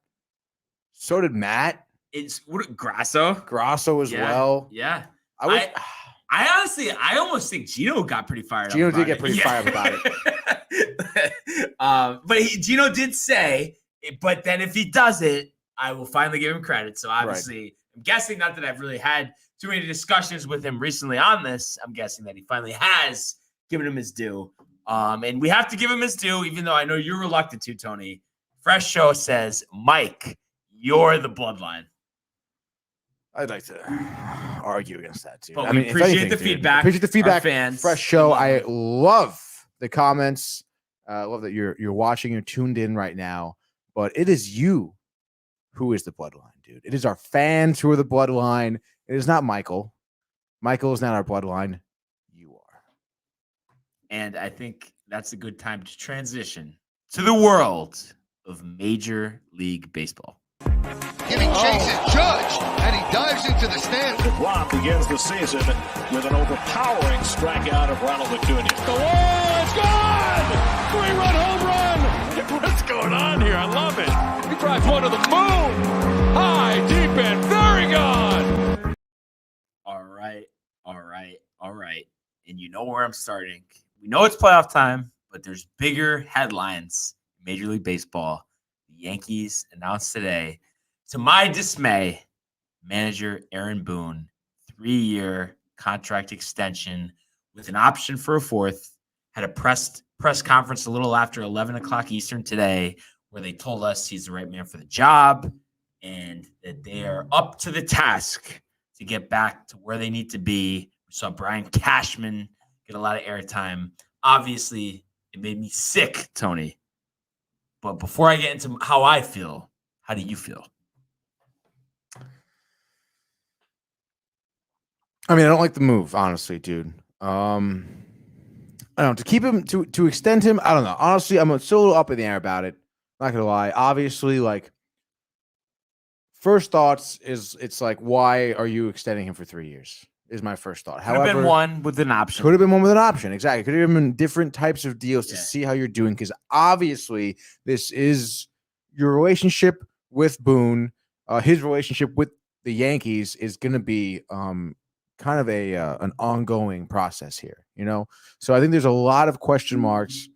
So did Matt. It's Grasso as well. Yeah. I honestly, I almost think Gino got pretty fired up. Gino did get pretty fired up about it. But Gino did say, but then if he does it, I will finally give him credit. So obviously, I'm guessing, not that I've really had too many discussions with him recently on this, I'm guessing that he finally has given him his due. And we have to give him his due, even though I know you're reluctant to, Tony. Fresh Show says, Mike, you're the bloodline. I'd like to argue against that too. But I mean, appreciate the feedback. Appreciate the feedback, fans. Fresh Show. I love the comments. I love that you're watching, you're tuned in right now. But it is you who is the bloodline, dude. It is our fans who are the bloodline. It is not Michael. Michael is not our bloodline. You are. And I think that's a good time to transition to the world of Major League Baseball. Giving chase is Judge, and he dives into the stands. DeGrom begins the season with an overpowering strikeout of Ronald Acuna. The wall is gone! 3-run home run! What's going on here? I love it. He drives one to the moon. High, deep, and very gone. All right. And you know where I'm starting. We know it's playoff time, but there's bigger headlines in Major League Baseball. The Yankees announced today, to my dismay, manager Aaron Boone, 3-year contract extension with an option for a fourth, had a press conference a little after 11 o'clock Eastern today, where they told us he's the right man for the job and that they are up to the task to get back to where they need to be. We saw Brian Cashman get a lot of airtime. Obviously, it made me sick, Tony. But before I get into how I feel, how do you feel? I mean, I don't like the move, honestly, dude. I don't know, to keep him, to extend him, I don't know. Honestly, I'm still a little up in the air about it. Not gonna lie. Obviously, like, first thoughts is it's like, why are you extending him for 3 years? Is my first thought. Could have been one with an option. Could have been one with an option. Exactly. Could have been different types of deals to see how you're doing. Because obviously, this is your relationship with Boone. His relationship with the Yankees is going to be kind of an ongoing process here. You know, so I think there's a lot of question marks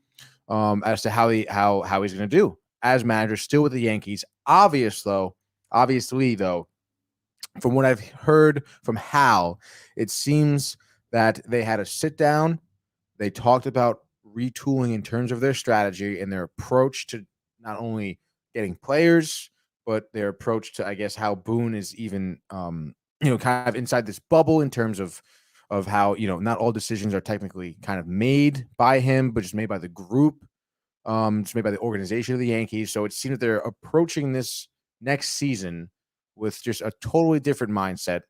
as to how he's going to do as manager, still with the Yankees. Obviously, though. From what I've heard from Hal, it seems that they had a sit down. They talked about retooling in terms of their strategy and their approach to not only getting players, but their approach to, I guess, how Boone is even, kind of inside this bubble in terms of how, not all decisions are technically kind of made by him, but just made by the group, just made by the organization of the Yankees. So it seems that they're approaching this next season with just a totally different mindset.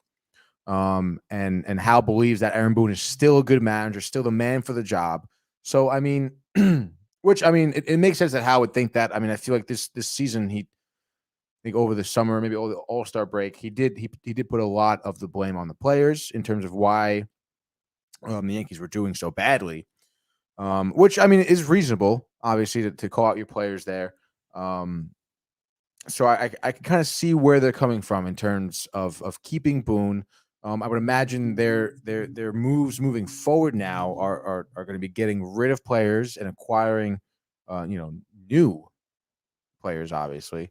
And Hal believes that Aaron Boone is still a good manager, still the man for the job. So, I mean, it makes sense that Hal would think that. I mean, I feel like this season, I think over the summer, maybe over the All-Star break, he did put a lot of the blame on the players in terms of why the Yankees were doing so badly, which, I mean, is reasonable, obviously, to call out your players there. So I can kind of see where they're coming from in terms of keeping Boone. I would imagine their moves moving forward now are going to be getting rid of players and acquiring, new players, obviously.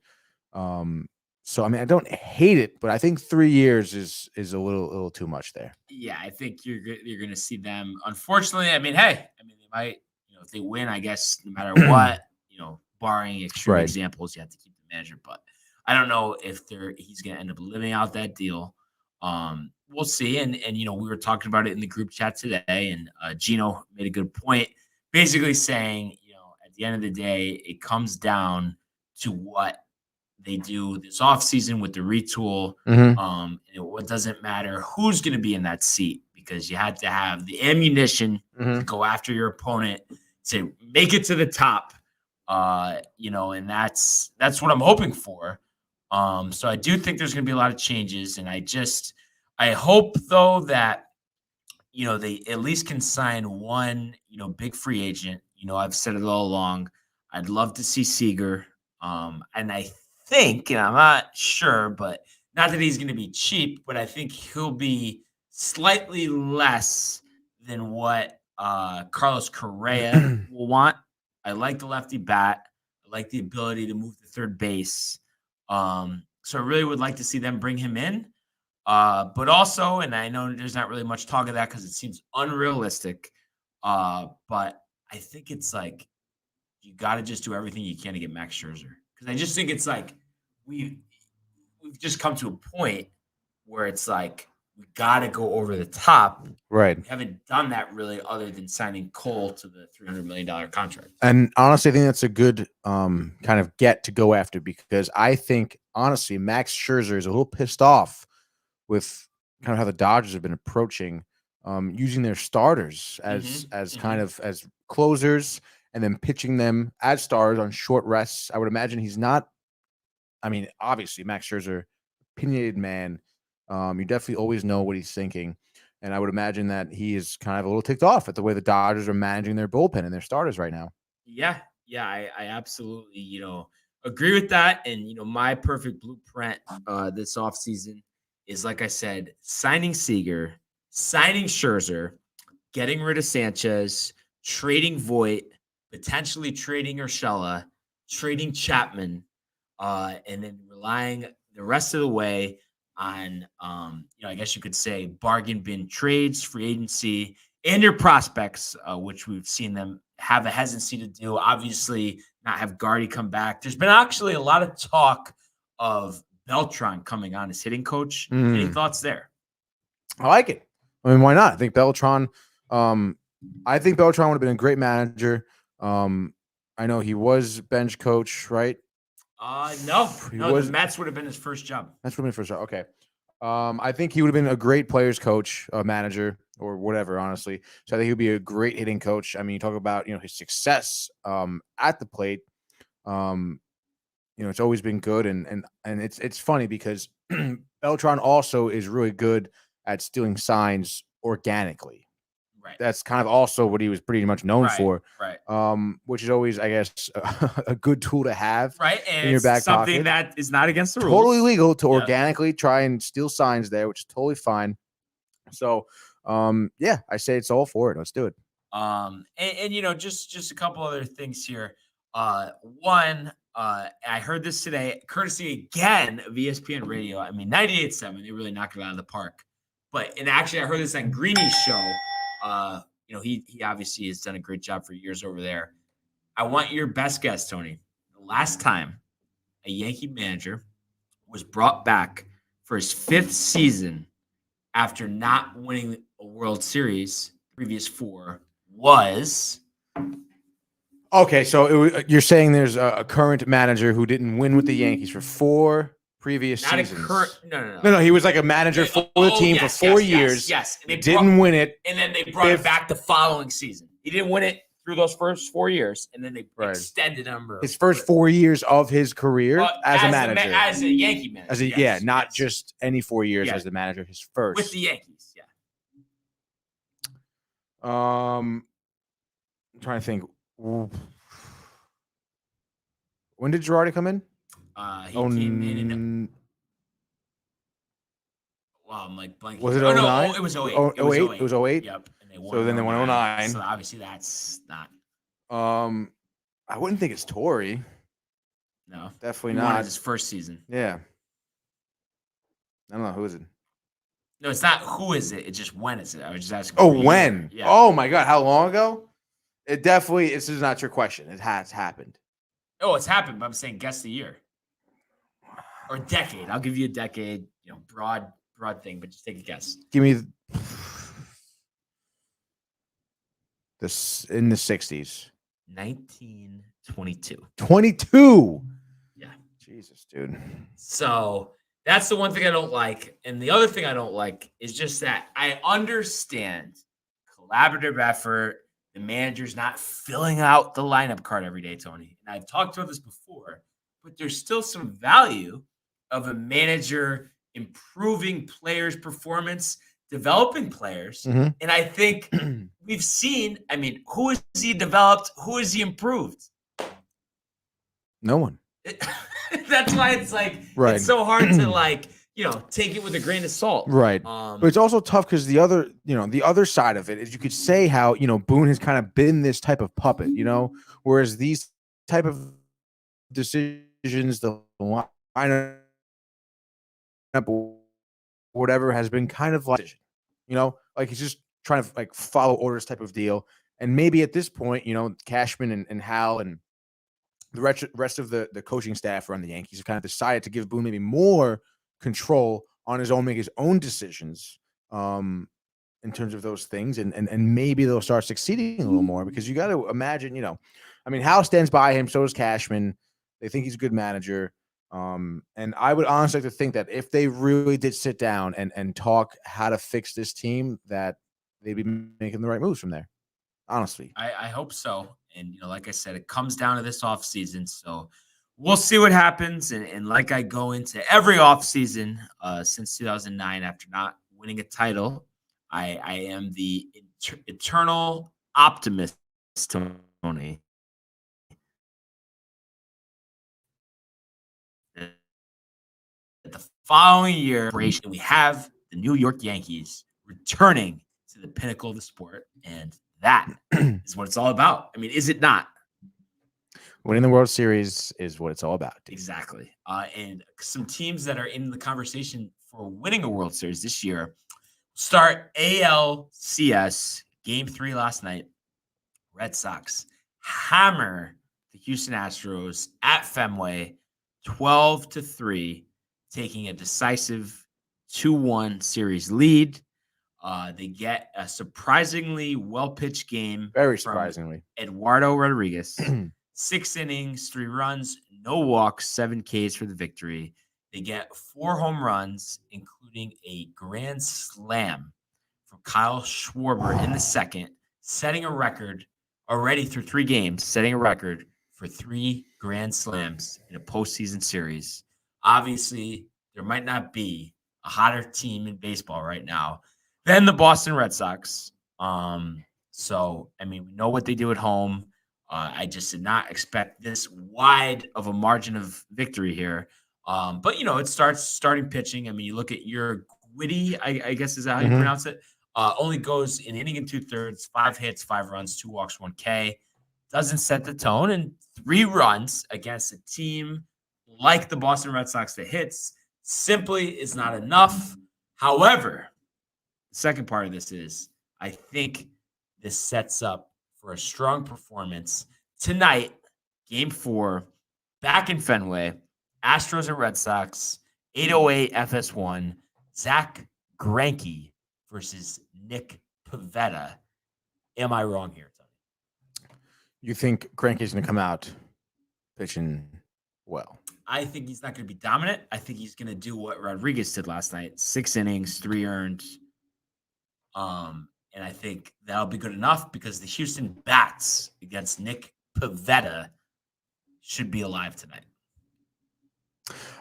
So I mean, I don't hate it, but I think 3 years is a little too much there. Yeah, I think you're going to see them. Unfortunately, I mean, they might, if they win, I guess no matter what, barring extreme examples, you have to keep the manager. But I don't know if he's going to end up living out that deal. We'll see. And we were talking about it in the group chat today, and Gino made a good point, basically saying, at the end of the day, it comes down to what they do this offseason with the retool. It doesn't matter who's going to be in that seat, because you had to have the ammunition to go after your opponent to make it to the top. And that's what I'm hoping for. So I do think there's going to be a lot of changes, and I hope though that they at least can sign one big free agent. I've said it all along. I'd love to see Seager, and I think, and I'm not sure, but not that he's going to be cheap, but I think he'll be slightly less than what Carlos Correa will want. I like the lefty bat. I like the ability to move to third base. So I really would like to see them bring him in. But also, and I know there's not really much talk of that because it seems unrealistic. But I think it's like you got to just do everything you can to get Max Scherzer, because I just think it's like we've just come to a point where it's like we got to go over the top. Right. We haven't done that really, other than signing Cole to the $300 million contract. And honestly, I think that's a good kind of get to go after, because I think honestly Max Scherzer is a little pissed off with kind of how the Dodgers have been approaching using their starters as kind of as closers and then pitching them as stars on short rests. I would imagine he's not. I mean, obviously, Max Scherzer, opinionated man. You definitely always know what he's thinking. And I would imagine that he is kind of a little ticked off at the way the Dodgers are managing their bullpen and their starters right now. Yeah, I absolutely, agree with that. And, my perfect blueprint this offseason is, like I said, signing Seager, signing Scherzer, getting rid of Sanchez, trading Voit, potentially trading Urshela, trading Chapman, and then relying the rest of the way on, I guess you could say bargain bin trades, free agency, and your prospects, which we've seen them have a hesitancy to do. Obviously, not have Gardy come back. There's been actually a lot of talk of Beltran coming on as hitting coach. Any thoughts there? I like it. I mean, why not? I think Beltran would have been a great manager. I know he was bench coach, right? No, the Mets would have been his first job. That's would have been first job. Okay. I think he would have been a great players coach, manager, or whatever, honestly. So I think he would be a great hitting coach. I mean, you talk about, his success at the plate. It's always been good, and it's funny because Beltran also is really good at stealing signs organically. Right. That's kind of also what he was pretty much known for. Right. Which is always, I guess, a good tool to have. Right. And in your back something pocket. that is not against the rules. Totally legal to organically try and steal signs there, which is totally fine. So, I say it's all for it. Let's do it. And just a couple other things here. One, I heard this today, courtesy again of ESPN Radio. I mean, 98.7, they really knocked it out of the park. And actually, I heard this on Greeny's show. He obviously has done a great job for years over there. I want your best guess, Tony. The last time a Yankee manager was brought back for his 5th season after not winning a World Series, previous 4, was... Okay, so you're saying there's a current manager who didn't win with the Yankees for 4 previous seasons. No. He was like a manager for the team for 4 years. Yes. And they didn't win it. And then they brought it back the following season. He didn't win it through those first 4 years, and then they extended him. His first 4 years of his career as a manager. As a Yankee manager. Not just any 4 years as the manager, his first. With the Yankees, I'm trying to think. When did Girardi come in? He came in. Wow, I'm like blanking. Was it 09? No, it was 08. It was 08? Yep. And they won. So then they won 09. So obviously that's not. I wouldn't think it's Torrey. No, definitely he not. won his first season. Yeah. I don't know. Who is it? No, it's not who is it. It's just when is it. I was just asking. Oh, when? Yeah. Oh my God. How long ago? It definitely. This is not your question. It has happened. Oh, it's happened. But I'm saying guess the year or decade. I'll give you a decade. Broad thing, but just take a guess. Give me this in the 60s. 1922. 22. Yeah. Jesus, dude. So that's the one thing I don't like. And the other thing I don't like is just that I understand collaborative effort. The manager's not filling out the lineup card every day, Tony. And I've talked about this before, but there's still some value of a manager improving players' performance, developing players. Mhm. And I think we've seen, I mean, who has he developed? Who has he improved? No one. That's why it's like, Right. it's so hard to like, take it with a grain of salt. Right. But it's also tough because the other side of it is you could say how, Boone has kind of been this type of puppet, whereas these type of decisions, the lineup, whatever, has been kind of like, like he's just trying to like follow orders type of deal. And maybe at this point, Cashman and Hal and the rest of the coaching staff around the Yankees have kind of decided to give Boone maybe more control on his own, make his own decisions in terms of those things. And maybe they'll start succeeding a little more, because you got to imagine, Hal stands by him. So does Cashman. They think he's a good manager. And I would honestly like to think that if they really did sit down and talk how to fix this team, that they'd be making the right moves from there. Honestly. I hope so. And, like I said, it comes down to this offseason. So we'll see what happens. And like I go into every offseason since 2009, after not winning a title, I am the eternal optimist, Tony. The following year, we have the New York Yankees returning to the pinnacle of the sport. And that is what it's all about. I mean, is it not? Winning the World Series is what it's all about. Dude. Exactly. And some teams that are in the conversation for winning a World Series this year start ALCS Game 3 last night. Red Sox hammer the Houston Astros at Fenway 12-3, taking a decisive 2-1 series lead. They get a surprisingly well-pitched game. Very surprisingly. Eduardo Rodriguez. 6 innings, 3 runs, no walks, 7 Ks for the victory. They get 4 home runs, including a grand slam from Kyle Schwarber in the second, setting a record already through 3 games, setting a record for 3 grand slams in a postseason series. Obviously, there might not be a hotter team in baseball right now than the Boston Red Sox. So, I mean, we know what they do at home. I just did not expect this wide of a margin of victory here. But, it starts starting pitching. I mean, you look at your Gwitty, I guess is that how you pronounce it. Only goes an inning and 2/3, 5 hits, 5 runs, 2 walks, 1 K. Doesn't set the tone. And 3 runs against a team like the Boston Red Sox that hits simply is not enough. However, the second part of this is I think this sets up for a strong performance tonight, Game 4, back in Fenway, Astros and Red Sox, 808 FS1, Zach Greinke versus Nick Pivetta. Am I wrong here, Tony? You think Greinke's going to come out pitching well? I think he's not going to be dominant. I think he's going to do what Rodriguez did last night: 6 innings, 3 earned. And I think that'll be good enough because the Houston bats against Nick Pivetta should be alive tonight.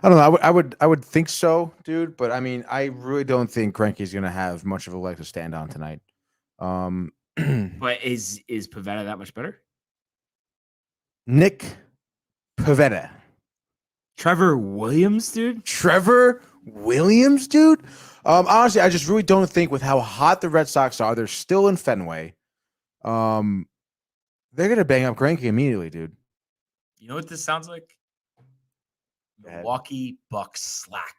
I don't know. I would think so, dude. But I mean, I really don't think Greinke's going to have much of a leg to stand on tonight. But is Pivetta that much better? Nick Pivetta. Trevor Williams, dude. Trevor Williams, dude. Honestly, I just really don't think, with how hot the Red Sox are, they're still in Fenway. They're gonna bang up Greinke immediately, dude. You know what this sounds like? Milwaukee Bucks slack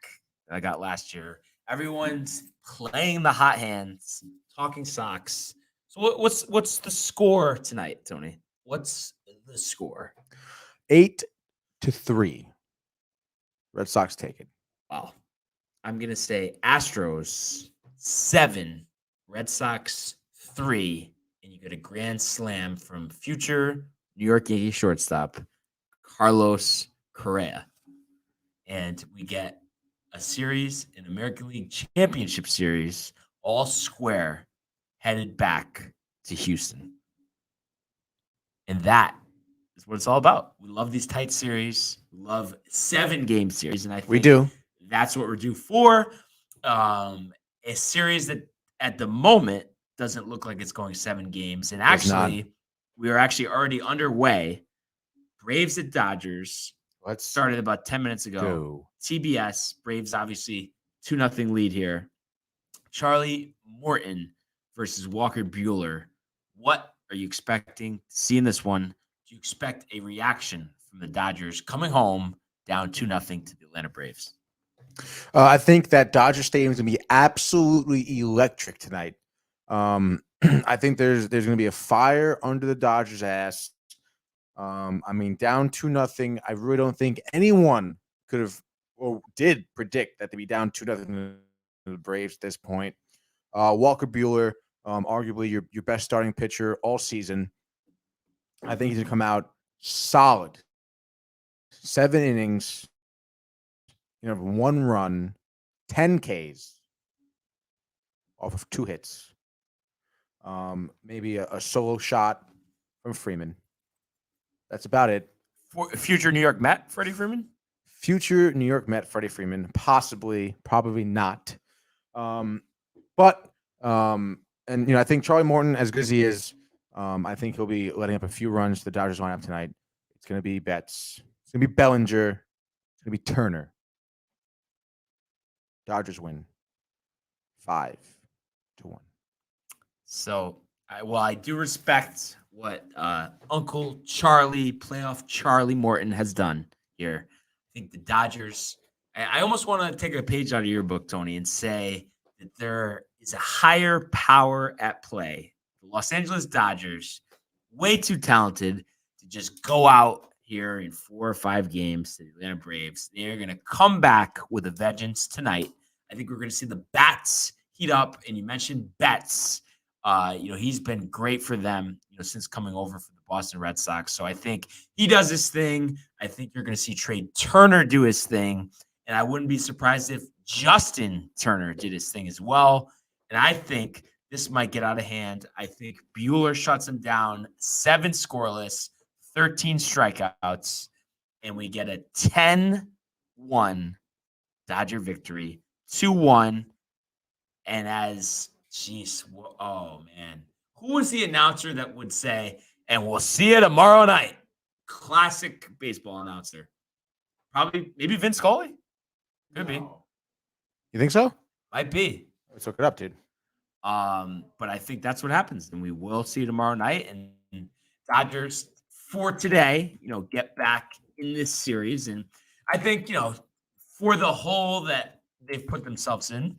that I got last year. Everyone's playing the hot hands, talking Sox. So what's the score tonight, Tony? What's the score? 8-3. Red Sox take it. Wow. I'm going to say Astros 7, Red Sox 3, and you get a grand slam from future New York Yankees shortstop Carlos Correa. And we get a series, an American League Championship Series, all square, headed back to Houston. And that is what it's all about. We love these tight series. We love 7-game series. And I think we do. that's what we're due for. A series that at the moment doesn't look like it's going 7 games. And actually, we are actually already underway. Braves at Dodgers. Let's started about 10 minutes ago. go. TBS, Braves obviously 2-0 lead here. Charlie Morton versus Walker Buehler. What are you expecting to see in this one? Do you expect a reaction from the Dodgers coming home down 2-0 to the Atlanta Braves? I think that Dodger Stadium is going to be absolutely electric tonight. I think there's going to be a fire under the Dodgers' ass. I mean, down 2-0. I really don't think anyone could have or did predict that they'd be down 2-0 to the Braves at this point. Walker Buehler, arguably your best starting pitcher all season. I think he's going to come out solid. 7 innings, 1 run, 10 Ks off of 2 hits. Maybe a solo shot from Freeman. That's about it. For future New York Met, Freddie Freeman? Future New York Met, Freddie Freeman. Possibly, probably not. But I think Charlie Morton, as good as he is, I think he'll be letting up a few runs to the Dodgers lineup tonight. It's going to be Betts. It's going to be Bellinger. It's going to be Turner. Dodgers win 5-1. So, I do respect what Uncle Charlie, playoff Charlie Morton has done here. I think the Dodgers, I almost want to take a page out of your book, Tony, and say that there is a higher power at play. The Los Angeles Dodgers, way too talented to just go out here in 4 or 5 games to the Atlanta Braves. They're going to come back with a vengeance tonight. I think we're going to see the bats heat up, and you mentioned Betts. He's been great for them, since coming over for the Boston Red Sox. So I think he does his thing. I think you're going to see Trey Turner do his thing. And I wouldn't be surprised if Justin Turner did his thing as well. And I think this might get out of hand. I think Buehler shuts him down, 7 scoreless, 13 strikeouts, and we get a 10-1 Dodger victory, 2-1. And oh, man. Who was the announcer that would say, and we'll see you tomorrow night? Classic baseball announcer. Probably, maybe Vince Scully? Could be. You think so? Might be. Let's look it up, dude. But I think that's what happens. And we will see you tomorrow night. And Dodgers, for today, get back in this series. And I think, for the hole that they've put themselves in,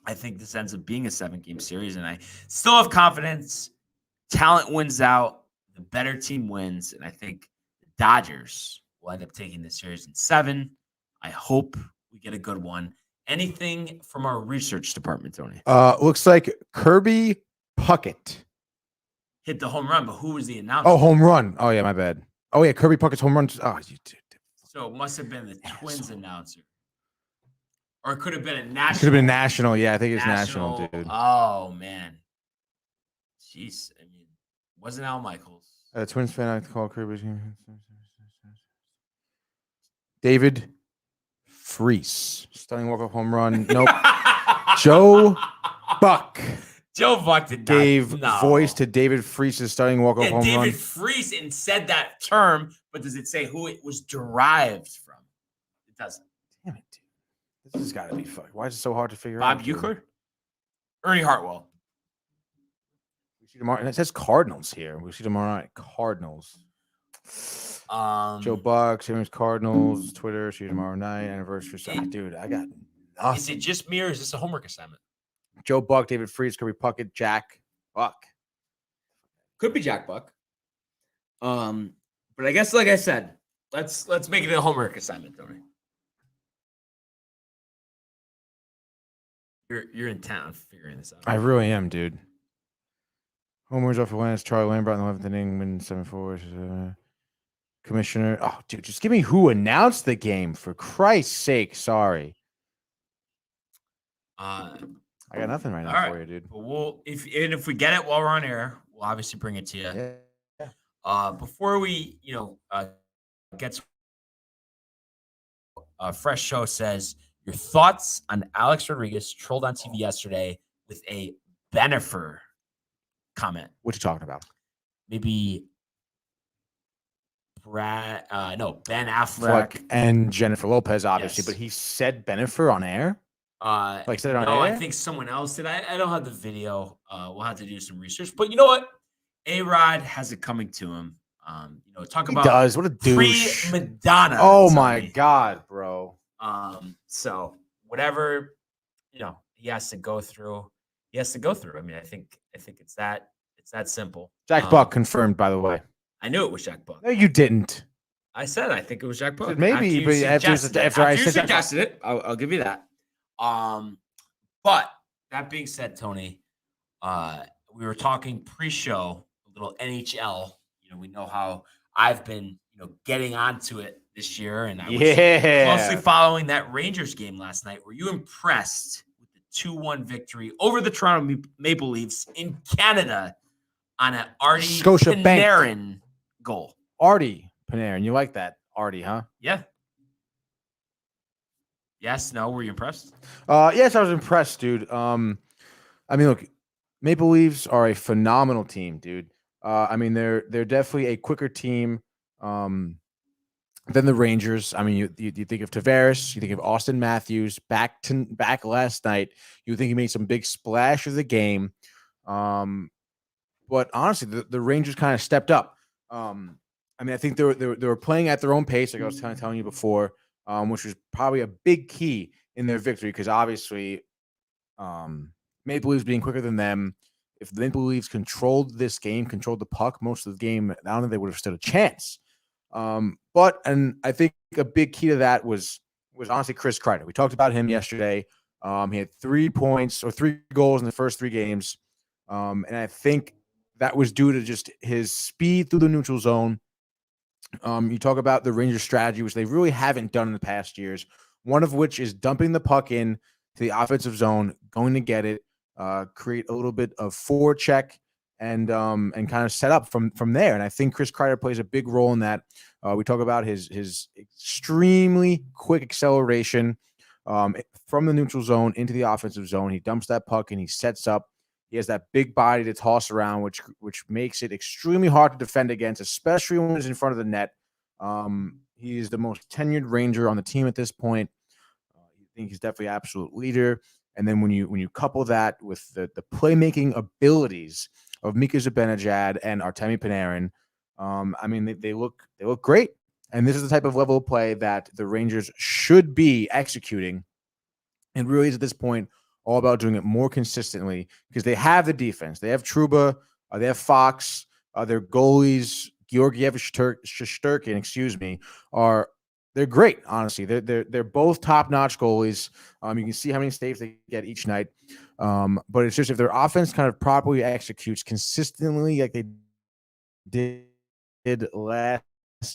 I think this ends up being a 7-game series, and I still have confidence. Talent wins out. The better team wins, and I think the Dodgers will end up taking this series in 7. I hope we get a good one. Anything from our research department, Tony? Looks like Kirby Puckett hit the home run, but who was the announcer? Oh, home run. Oh, yeah, my bad. Oh, yeah, Kirby Puckett's home run. Oh, you dude. So it must have been the Twins announcer. Or it could have been a national. Could have been national. Yeah, I think it's national, dude. Oh, man. Jeez. I mean, wasn't Al Michaels. Twins fan, I call Kirby. David Freese. Stunning walk-off home run. Nope. Joe Buck. Joe Buck did not. Gave voice to David Freese's stunning walk-off home run. David Freese and said that term, but does it say who it was derived from? It doesn't. Damn it, dude. This has got to be fun. Why is it so hard to figure out? Bob Uecker? Ernie Hartwell. We see tomorrow. And it says Cardinals here. We'll see tomorrow night. Cardinals. Joe Buck, Simmons Cardinals, Twitter. See you tomorrow night. Anniversary. Dude, I got nothing. Is it just me or is this a homework assignment? Joe Buck, David Freese, Kirby Puckett, Jack Buck. Could be Jack Buck. But I guess, like I said, let's make it a homework assignment, Tony. You're in town figuring this out. I really am, dude. Homers off Atlantis, Charlie Lambert in the 11th inning, win 7-4. Commissioner. Oh, dude, just give me who announced the game, for Christ's sake. Sorry. I got nothing right now for you, dude. But if we get it while we're on air, we'll obviously bring it to you. Yeah. Before we, get Fresh Show says, Your thoughts on Alex Rodriguez trolled on TV yesterday with a Bennifer comment? What you talking about? Maybe Ben Affleck Affleck and Jennifer Lopez, obviously, Yes. but he said Bennifer on air. Like said it on no, air. I think someone else did. I don't have the video. We'll have to do some research. But you know what? A-Rod has it coming to him. Talk He about does. What a douche. pre-Madonna. Oh my Tony. God, bro. So whatever he has to go through, he has to go through. I mean, I think it's that simple. Jack Buck confirmed, by the way. I knew it was Jack Buck. No, you didn't. I said I think it was Jack Buck. Maybe, but after I said suggested it, I'll give you that. But that being said, Tony, we were talking pre-show, a little NHL. We know how I've been, getting onto it this year, and I was closely following that Rangers game last night. Were you impressed with the 2-1 victory over the Toronto Maple Leafs in Canada on an Artie Panarin goal? Artie Panarin, you like that, Artie, huh? Yeah. Yes. No. Were you impressed? Yes, I was impressed, dude. I mean, look, Maple Leafs are a phenomenal team, dude. I mean, they're definitely a quicker team than the Rangers. I mean, you think of Tavares, you think of Austin Matthews back last night. You think he made some big splash of the game. But honestly, the Rangers kind of stepped up. I mean, I think they were playing at their own pace, like I was telling you before, which was probably a big key in their victory because obviously, Maple Leafs being quicker than them. If the Maple Leafs controlled this game, controlled the puck most of the game, I don't think they would have stood a chance. But I think a big key to that was honestly Chris Kreider. We talked about him yesterday. He had 3 points or 3 goals in the first 3 games. And I think that was due to just his speed through the neutral zone. You talk about the Rangers strategy, which they really haven't done in the past years, one of which is dumping the puck in to the offensive zone, going to get it, create a little bit of forecheck and kind of set up from there. And I think Chris Kreider plays a big role in that. We talk about his extremely quick acceleration from the neutral zone into the offensive zone. He dumps that puck and he sets up. He has that big body to toss around, which makes it extremely hard to defend against, especially when he's in front of the net. He is the most tenured Ranger on the team at this point. I think he's definitely an absolute leader. And then when you couple that with the playmaking abilities of Mika Zibanejad and Artemi Panarin, I mean they look great. And this is the type of level of play that the Rangers should be executing. And really is at this point all about doing it more consistently because they have the defense. They have Trouba, they have Fox, their goalies, Georgiev Shesterkin, they're great, honestly. They're both top-notch goalies. You can see how many saves they get each night. But it's just if their offense kind of properly executes consistently like they did last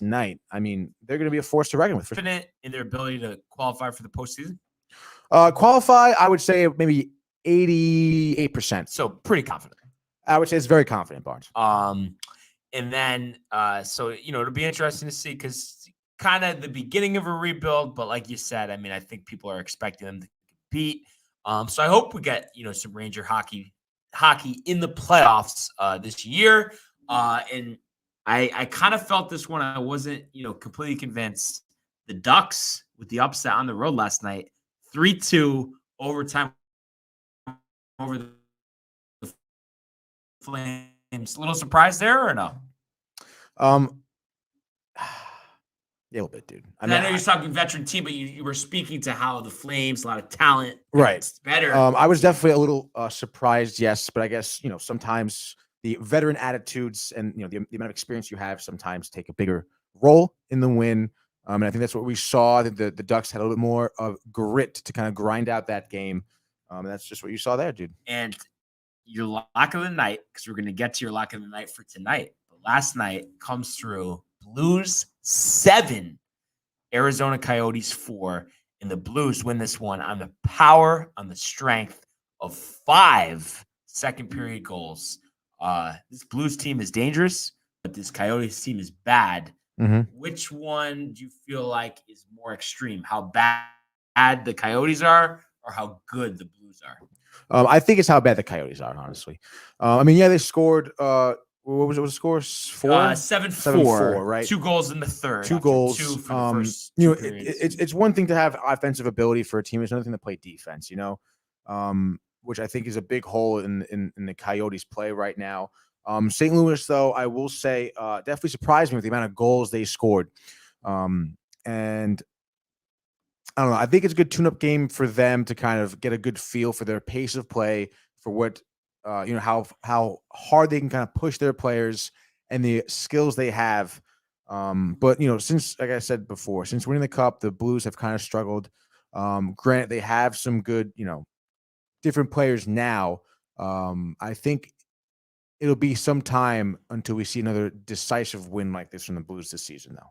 night, I mean, they're going to be a force to reckon with. Confident in their ability to qualify for the postseason? Qualify, I would say maybe 88%. So pretty confident. I would say it's very confident, Barnes. And then, so, it'll be interesting to see because kind of the beginning of a rebuild, but like you said, I mean, I think people are expecting them to compete. So I hope we get, some Ranger hockey in the playoffs this year. And I kind of felt this one. I wasn't, completely convinced. The Ducks with the upset on the road last night, 3-2 overtime over the Flames. A little surprised there or no? Yeah, a little bit, dude. I know you're talking veteran team, but you were speaking to how the Flames, a lot of talent, right? It's better. I was definitely a little surprised, yes, but I guess sometimes the veteran attitudes and the amount of experience you have sometimes take a bigger role in the win. And I think that's what we saw. I think the Ducks had a little bit more of grit to kind of grind out that game. And that's just what you saw there, dude. And your lock of the night, because we're going to get to your lock of the night for tonight. But last night comes through Blues 7, Arizona Coyotes 4. And the Blues win this one on the power, on the strength of 5 second period goals. This Blues team is dangerous, but this Coyotes team is bad. Mm-hmm. Which one do you feel like is more extreme? How bad bad the Coyotes are or how good the Blues are? I think it's how bad the Coyotes are, honestly. I mean, yeah, they scored. What was the score? 7-4, 7-4, right? 2 goals in the third. Two after goals. 2 for the first you know, two periods. it's one thing to have offensive ability for a team. It's another thing to play defense. You know, which I think is a big hole in the Coyotes' play right now. St. Louis, though, I will say, definitely surprised me with the amount of goals they scored. And I don't know. I think it's a good tune-up game for them to kind of get a good feel for their pace of play, for what you know, how hard they can kind of push their players and the skills they have. But you know, since, like I said before, since winning the cup, the Blues have kind of struggled. Granted, they have some good, you know, different players now. I think it'll be some time until we see another decisive win like this from the Blues this season, though.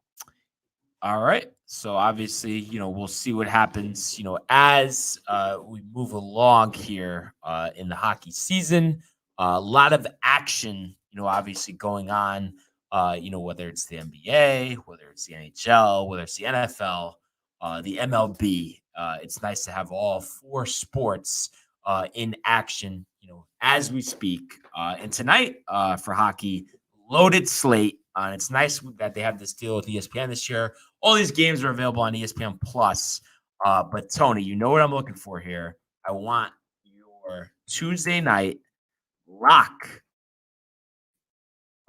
All right. So obviously, you know, we'll see what happens, you know, as we move along here in the hockey season. A lot of action, you know, obviously going on, you know, whether it's the NBA, whether it's the NHL, whether it's the NFL, the MLB. It's nice to have all 4 sports in action, you know, as we speak. And tonight for hockey, loaded slate. And it's nice that they have this deal with ESPN this year. All these games are available on ESPN Plus. But Tony, you know what I'm looking for here. I want your Tuesday night lock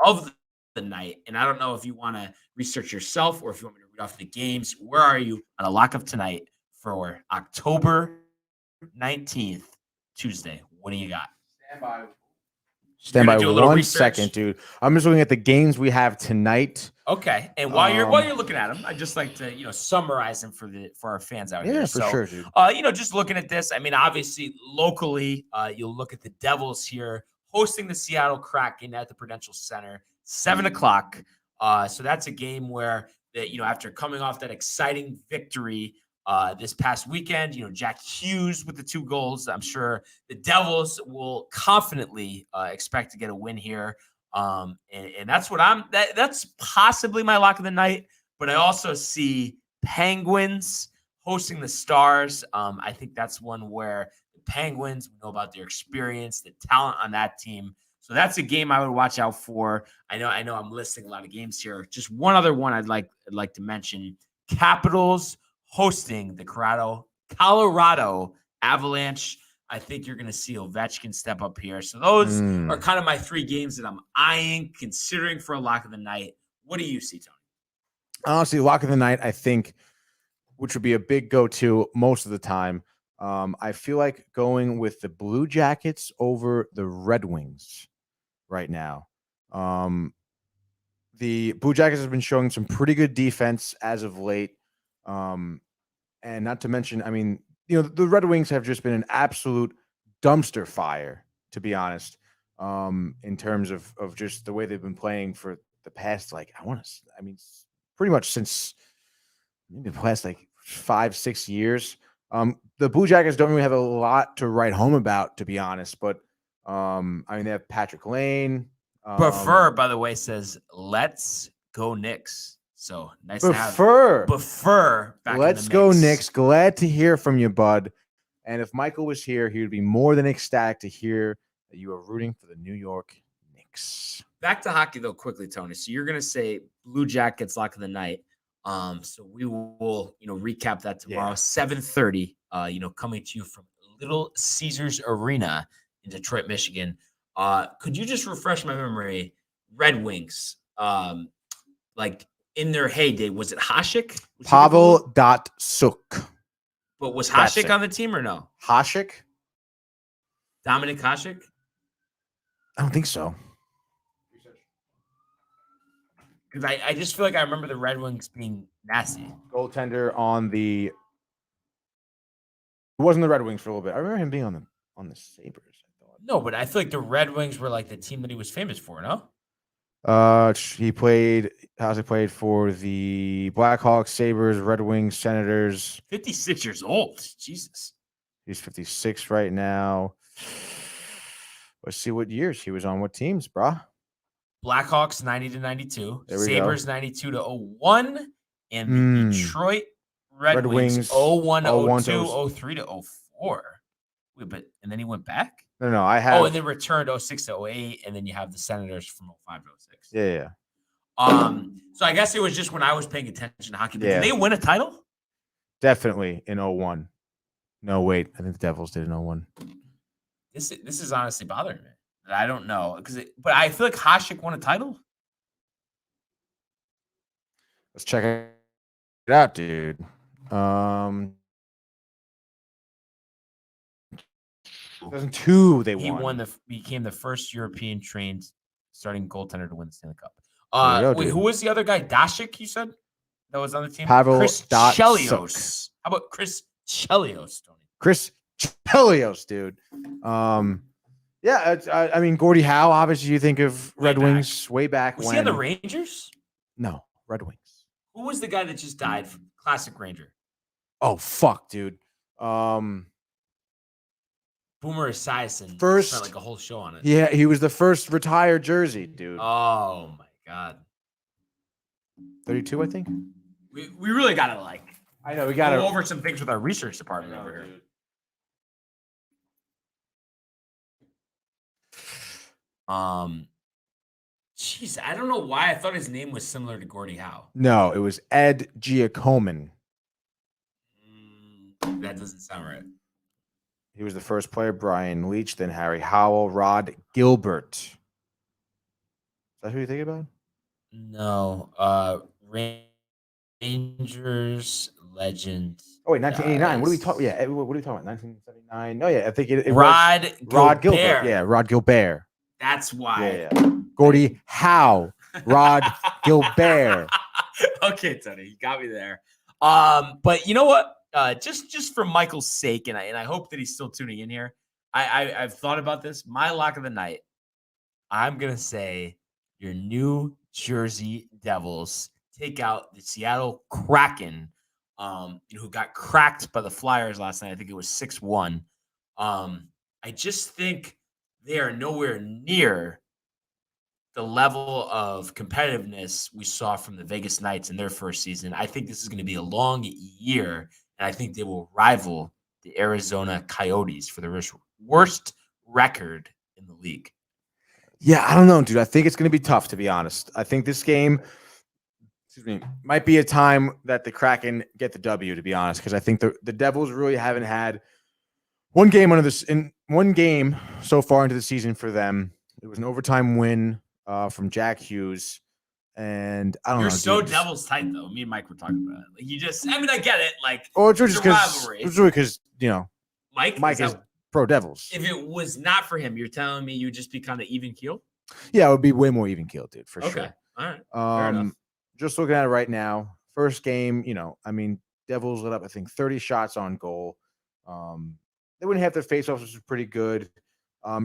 of the night. And I don't know if you want to research yourself or if you want me to read off the games. Where are you on a lock of tonight for October 19th, Tuesday? What do you got? Stand by do a little 1 research? second, dude. I'm just looking at the games we have tonight. Okay, and while you're looking at them, I just like to, you know, summarize them for our fans out here. Yeah, for sure, dude. You know, just looking at this, I mean, obviously locally, you'll look at the Devils here hosting the Seattle Kraken at the Prudential Center, 7:00. So that's a game where that, you know, after coming off that exciting victory this past weekend, you know, Jack Hughes with the 2 goals. I'm sure the Devils will confidently expect to get a win here. And that's what that's possibly my lock of the night. But I also see Penguins hosting the Stars. I think that's one where the Penguins, we know about their experience, the talent on that team. So that's a game I would watch out for. I know I'm listing a lot of games here. Just one other one I'd like to mention. Capitals hosting the Colorado Avalanche. I think you're going to see Ovechkin step up here. So those are kind of my 3 games that I'm eyeing, considering for a lock of the night. What do you see, Tony? Honestly, lock of the night, I think, which would be a big go-to most of the time. I feel like going with the Blue Jackets over the Red Wings right now. The Blue Jackets have been showing some pretty good defense as of late. And not to mention, I mean, you know, the Red Wings have just been an absolute dumpster fire, to be honest, in terms of just the way they've been playing for the past, like, pretty much since maybe the past, like, 5-6 years. The Blue Jackets don't really have a lot to write home about, to be honest, but, I mean, they have Patrick Lane. Prefer, by the way, says, let's go Knicks. So nice to have Buffer back. Let's go, Knicks. Glad to hear from you, bud. And if Michael was here, he would be more than ecstatic to hear that you are rooting for the New York Knicks. Back to hockey, though, quickly, Tony. So you're going to say Blue Jackets lock of the night. So we will, you know, recap that tomorrow, 7:30. You know, coming to you from Little Caesars Arena in Detroit, Michigan. Could you just refresh my memory? Red Wings, like, in their heyday, was it Hasek? Pavel Datsyuk. But was Hasek on the team or no? Hasek? Dominic Hasek? I don't think so. Because I just feel like I remember the Red Wings being nasty. Goaltender on the... It wasn't the Red Wings for a little bit. I remember him being on the Sabres. I thought. No, but I feel like the Red Wings were like the team that he was famous for, no? He played for the Blackhawks, Sabres, Red Wings, Senators. 56 years old. Jesus. He's 56 right now. Let's see what years he was on. What teams, brah? Blackhawks 90-92. There we Sabres go. 92-01. And the Detroit Red Wings 01, 01 02, to 03 to 04. Wait, and then he went back? No, I have. And then returned 06 to 08, and then you have the Senators from 05 to 06. Yeah. So I guess it was just when I was paying attention to hockey. Yeah. Did they win a title? Definitely in 01. No, wait. I think the Devils did in 01. This is honestly bothering me. I don't know. But I feel like Hasek won a title. Let's check it out, dude. 2002, they won. He became the first European trained starting goaltender to win the Stanley Cup. Wait, who was the other guy? Dashik, you said? That was on the team? Pavel Chris Chelios. How about Chris Chelios, Tony? Chris Chelios, dude. Yeah, I mean, Gordie Howe, obviously you think of Red Wings way back was when. Was he on the Rangers? No, Red Wings. Who was the guy that just died from Classic Ranger? Oh, fuck, dude. Boomer Esiason. First, spent like a whole show on it. Yeah, he was the first retired jersey, dude. Oh, my God. 32, I think. We really got to, I know, we got to go over some things with our research department over here. Jeez, I don't know why I thought his name was similar to Gordie Howe. No, it was Ed Giacomin. That doesn't sound right. He was the first player. Brian Leach, then Harry Howell, Rod Gilbert. Is that who you think about? No, Rangers legend. Oh wait, 1989. What are we talking? Yeah, what are we talking about? 1979. No, yeah, I think it Rod Gilbert. Yeah, Rod Gilbert. That's why. Yeah. Gordie Howe, Rod Gilbert. Okay, Tony, you got me there. But you know what? Just for Michael's sake, and I hope that he's still tuning in here. I've thought about this. My lock of the night. I'm gonna say your New Jersey Devils take out the Seattle Kraken, who got cracked by the Flyers last night. I think it was 6-1. I just think they are nowhere near the level of competitiveness we saw from the Vegas Knights in their first season. I think this is going to be a long year, and I think they will rival the Arizona Coyotes for the worst record in the league. Yeah, I don't know, dude. I think it's going to be tough, to be honest. I think this game, might be a time that the Kraken get the W, to be honest, because I think the Devils really haven't had one game so far into the season for them. It was an overtime win from Jack Hughes, and I don't know. You're so Devils tight, though. Me and Mike were talking about it. I get it. It's rivalry. It's really because Mike is pro Devils. If it was not for him, you're telling me you would just be kind of even keel? Yeah, it would be way more even keel, dude, for sure. Okay, all right. Fair enough. Just looking at it right now, first game, Devils lit up, I think, 30 shots on goal. They wouldn't have their faceoffs, which is pretty good.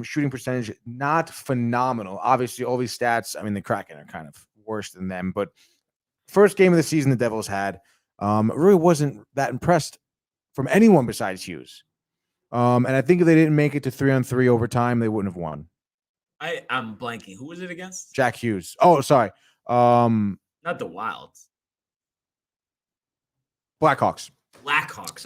Shooting percentage, not phenomenal. Obviously, all these stats, the Kraken are kind of worse than them. But first game of the season the Devils had, really wasn't that impressed from anyone besides Hughes. And I think if they didn't make it to 3-on-3 overtime, they wouldn't have won. I'm blanking. Who was it against? Jack Hughes. Oh, sorry. Not the Wilds. Blackhawks. Blackhawks.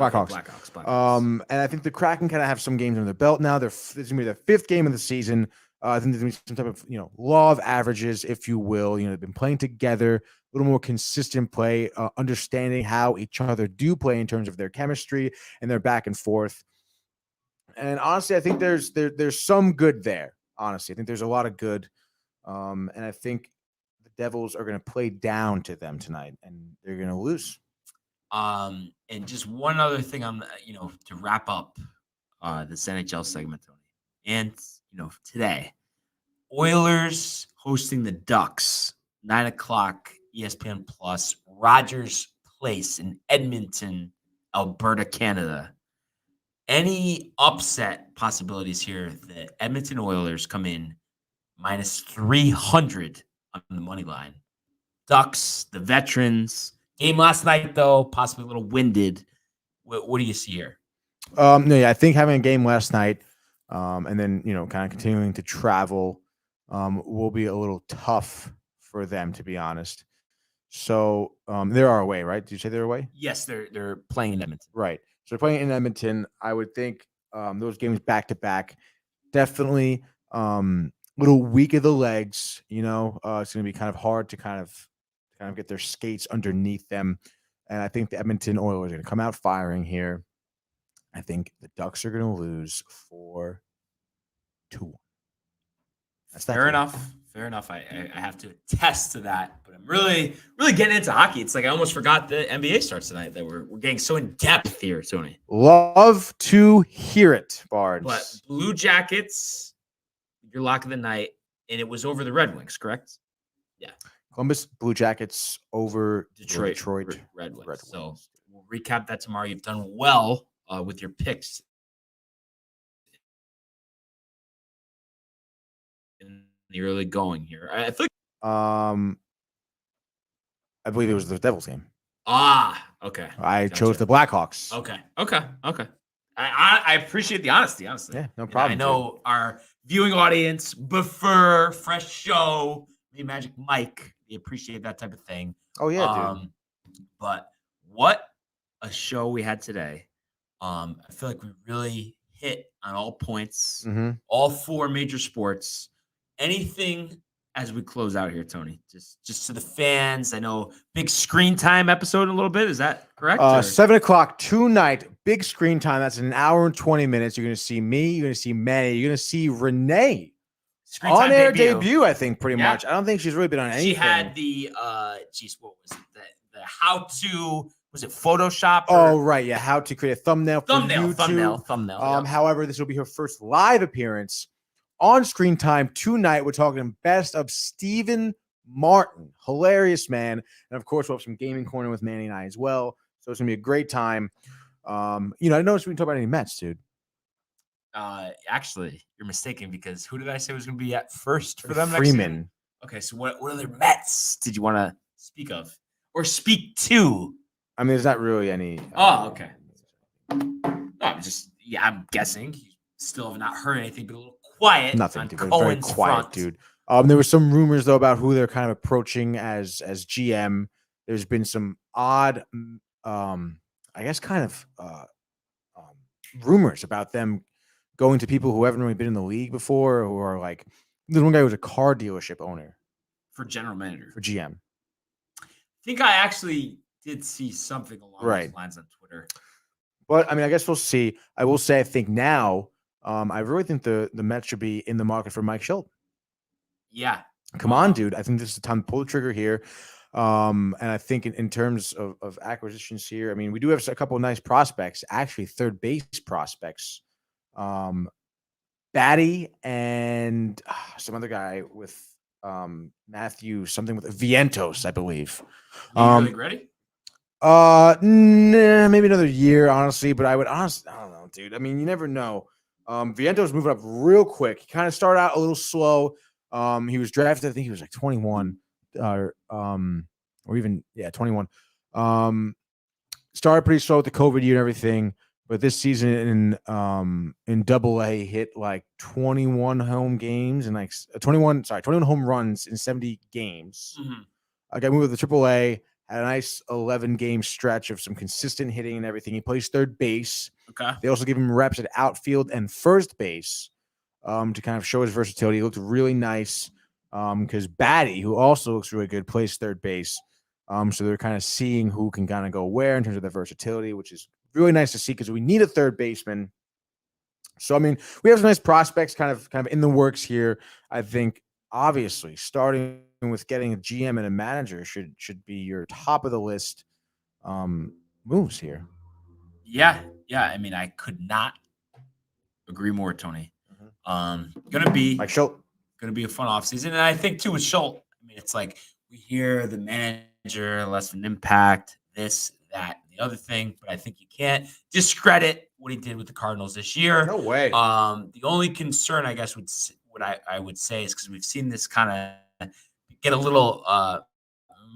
And I think the Kraken kind of have some games under their belt now. This is gonna be their fifth game of the season. I think there's gonna be some type of law of averages, if you will. They've been playing together, a little more consistent play, understanding how each other do play in terms of their chemistry and their back and forth. And honestly, I think there's some good there. Honestly, I think there's a lot of good, and I think the Devils are going to play down to them tonight, and they're going to lose. And just one other thing on to wrap up this NHL segment, Tony. And today, Oilers hosting the Ducks, 9:00 ESPN Plus, Rogers Place in Edmonton, Alberta, Canada. Any upset possibilities here? The Edmonton Oilers come in minus 300 on the money line. Ducks, the veterans. Game last night, though, possibly a little winded. What do you see here? I think having a game last night and then, kind of continuing to travel will be a little tough for them, to be honest. So they're our away, right? Did you say they're away? Yes, they're playing in Edmonton. Right. So they're playing in Edmonton. I would think those games back to back, definitely little weak of the legs. You know, it's going to be kind of hard to kind of get their skates underneath them. And I think the Edmonton Oilers are going to come out firing here. I think the Ducks are going to lose 4-2. That's Fair enough. Fair enough. I have to attest to that. But I'm really getting into hockey. It's like I almost forgot the NBA starts tonight. That we're getting so in depth here, Tony. Love to hear it, Bards. But Blue Jackets, your lock of the night, and it was over the Red Wings, correct? Yeah. Columbus Blue Jackets over Detroit Red Wings. So we'll recap that tomorrow. You've done well with your picks in the early going here. I think. I believe it was the Devils game. Okay. I chose the Blackhawks. Okay. I appreciate the honesty, honestly. Yeah, no problem. And I know our viewing audience, Buffer, Fresh Show, the Magic Mike, they appreciate that type of thing. Oh yeah, dude. But what a show we had today. I feel like we really hit on all points, all 4 major sports. Anything as we close out here, Tony? Just to the fans. I know big screen time episode in a little bit. Is that correct? 7:00 tonight. Big screen time. That's an hour and 20 minutes. You're going to see me. You're going to see Manny. You're going to see Renee. On air debut, I think, pretty much. I don't think she's really been on anything. She had the what was it? The how to, was it Photoshop? Oh, right. Yeah. How to create a thumbnail. Thumbnail. However, this will be her first live appearance on Screen Time tonight. We're talking best of Steven Martin. Hilarious man. And of course, we'll have some gaming corner with Manny and I as well. So it's gonna be a great time. I noticed we didn't talk about any Mets, dude. Actually, you're mistaken, because who did I say was going to be at first for them? Freeman. Next year? Okay, so what other Mets did you want to speak of or speak to? I mean, there's not really any. Okay. No, I'm guessing you still have not heard anything, but a little quiet. Nothing. Dude, very quiet, dude. There were some rumors though about who they're kind of approaching as GM. There's been some odd, I guess, kind of rumors about them going to people who haven't really been in the league before, who are like, there's one guy who was a car dealership owner for general manager, for GM. I think I actually did see something along those lines on Twitter. But I mean, I guess we'll see. I will say, I think now, I really think the Mets should be in the market for Mike Schultz. Yeah. Come on, dude. I think this is the time to pull the trigger here. And I think in terms of acquisitions here, I mean, we do have a couple of nice prospects, actually third base prospects. Batty and some other guy with Matthew, something with Vientos, I believe. Really ready? Nah, maybe another year, honestly. But I don't know, dude. I mean, you never know. Vientos moving up real quick. He kind of started out a little slow. He was drafted, I think he was like 21, or even 21. Started pretty slow with the COVID year and everything, but this season in Double-A hit like 21 home games and like 21 home runs in 70 games. I got moved to the Triple-A, had a nice 11-game stretch of some consistent hitting and everything. He plays third base. Okay. They also give him reps at outfield and first base to kind of show his versatility. He looked really nice because Batty, who also looks really good, plays third base. So they're kind of seeing who can kind of go where in terms of their versatility, which is really nice to see because we need a third baseman. So, I mean, we have some nice prospects kind of in the works here. I think, obviously, starting with getting a GM and a manager should be your top of the list moves here. Yeah. I mean, I could not agree more, Tony. Gonna be like Schultz. Gonna be a fun offseason. And I think too with Schultz, I mean, it's like we hear the manager, less of an impact, this, that, the other thing, but I think you can't discredit what he did with the Cardinals this year. No way. The only concern, I guess, I would say is because we've seen this kind of get a little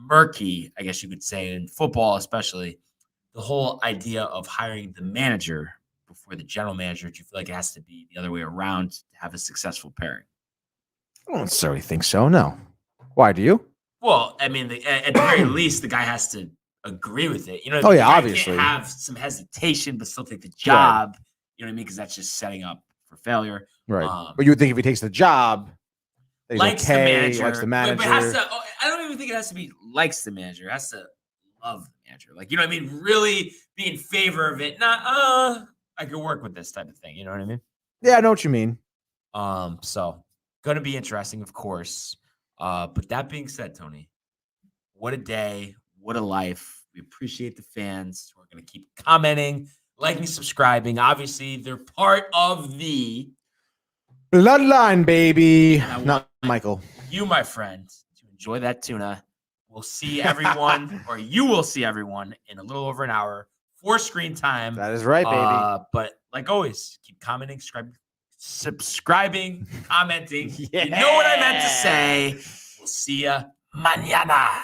murky, I guess you could say, in football, especially the whole idea of hiring the manager before the general manager. Do you feel like it has to be the other way around to have a successful pairing? I don't necessarily think so. No. Why do you? Well, I mean, at the very least, the guy has to agree with it. You know what I Oh, mean? yeah, The guy obviously. can't have some hesitation, but still take the job. You know what I mean? Because that's just setting up for failure. Right. But you would think if he takes the job, that he's Likes the okay, manager. likes the But manager. has to, I don't even think it has to be likes the manager. It has to love the manager. Like, you know what I mean? Really be in favor of it. Not, I could work with this type of thing. You know what I mean? Yeah, I know what you mean. So going to be interesting, of course. But that being said, Tony, what a day. What a life. We appreciate the fans who are going to keep commenting, liking, subscribing. Obviously, they're part of the Bloodline, baby. And I Not want Michael. you, my friend, to enjoy that tuna. We'll see everyone, or you will see everyone in a little over an hour for screen time. That is right, baby. But like always, keep commenting, subscribing, commenting. You know what I meant to say. We'll see ya mañana.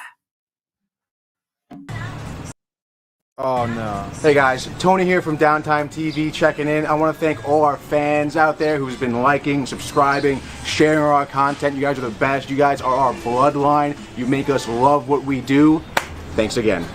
Oh, no. Hey, guys. Tony here from Downtime TV checking in. I want to thank all our fans out there who's been liking, subscribing, sharing our content. You guys are the best. You guys are our bloodline. You make us love what we do. Thanks again.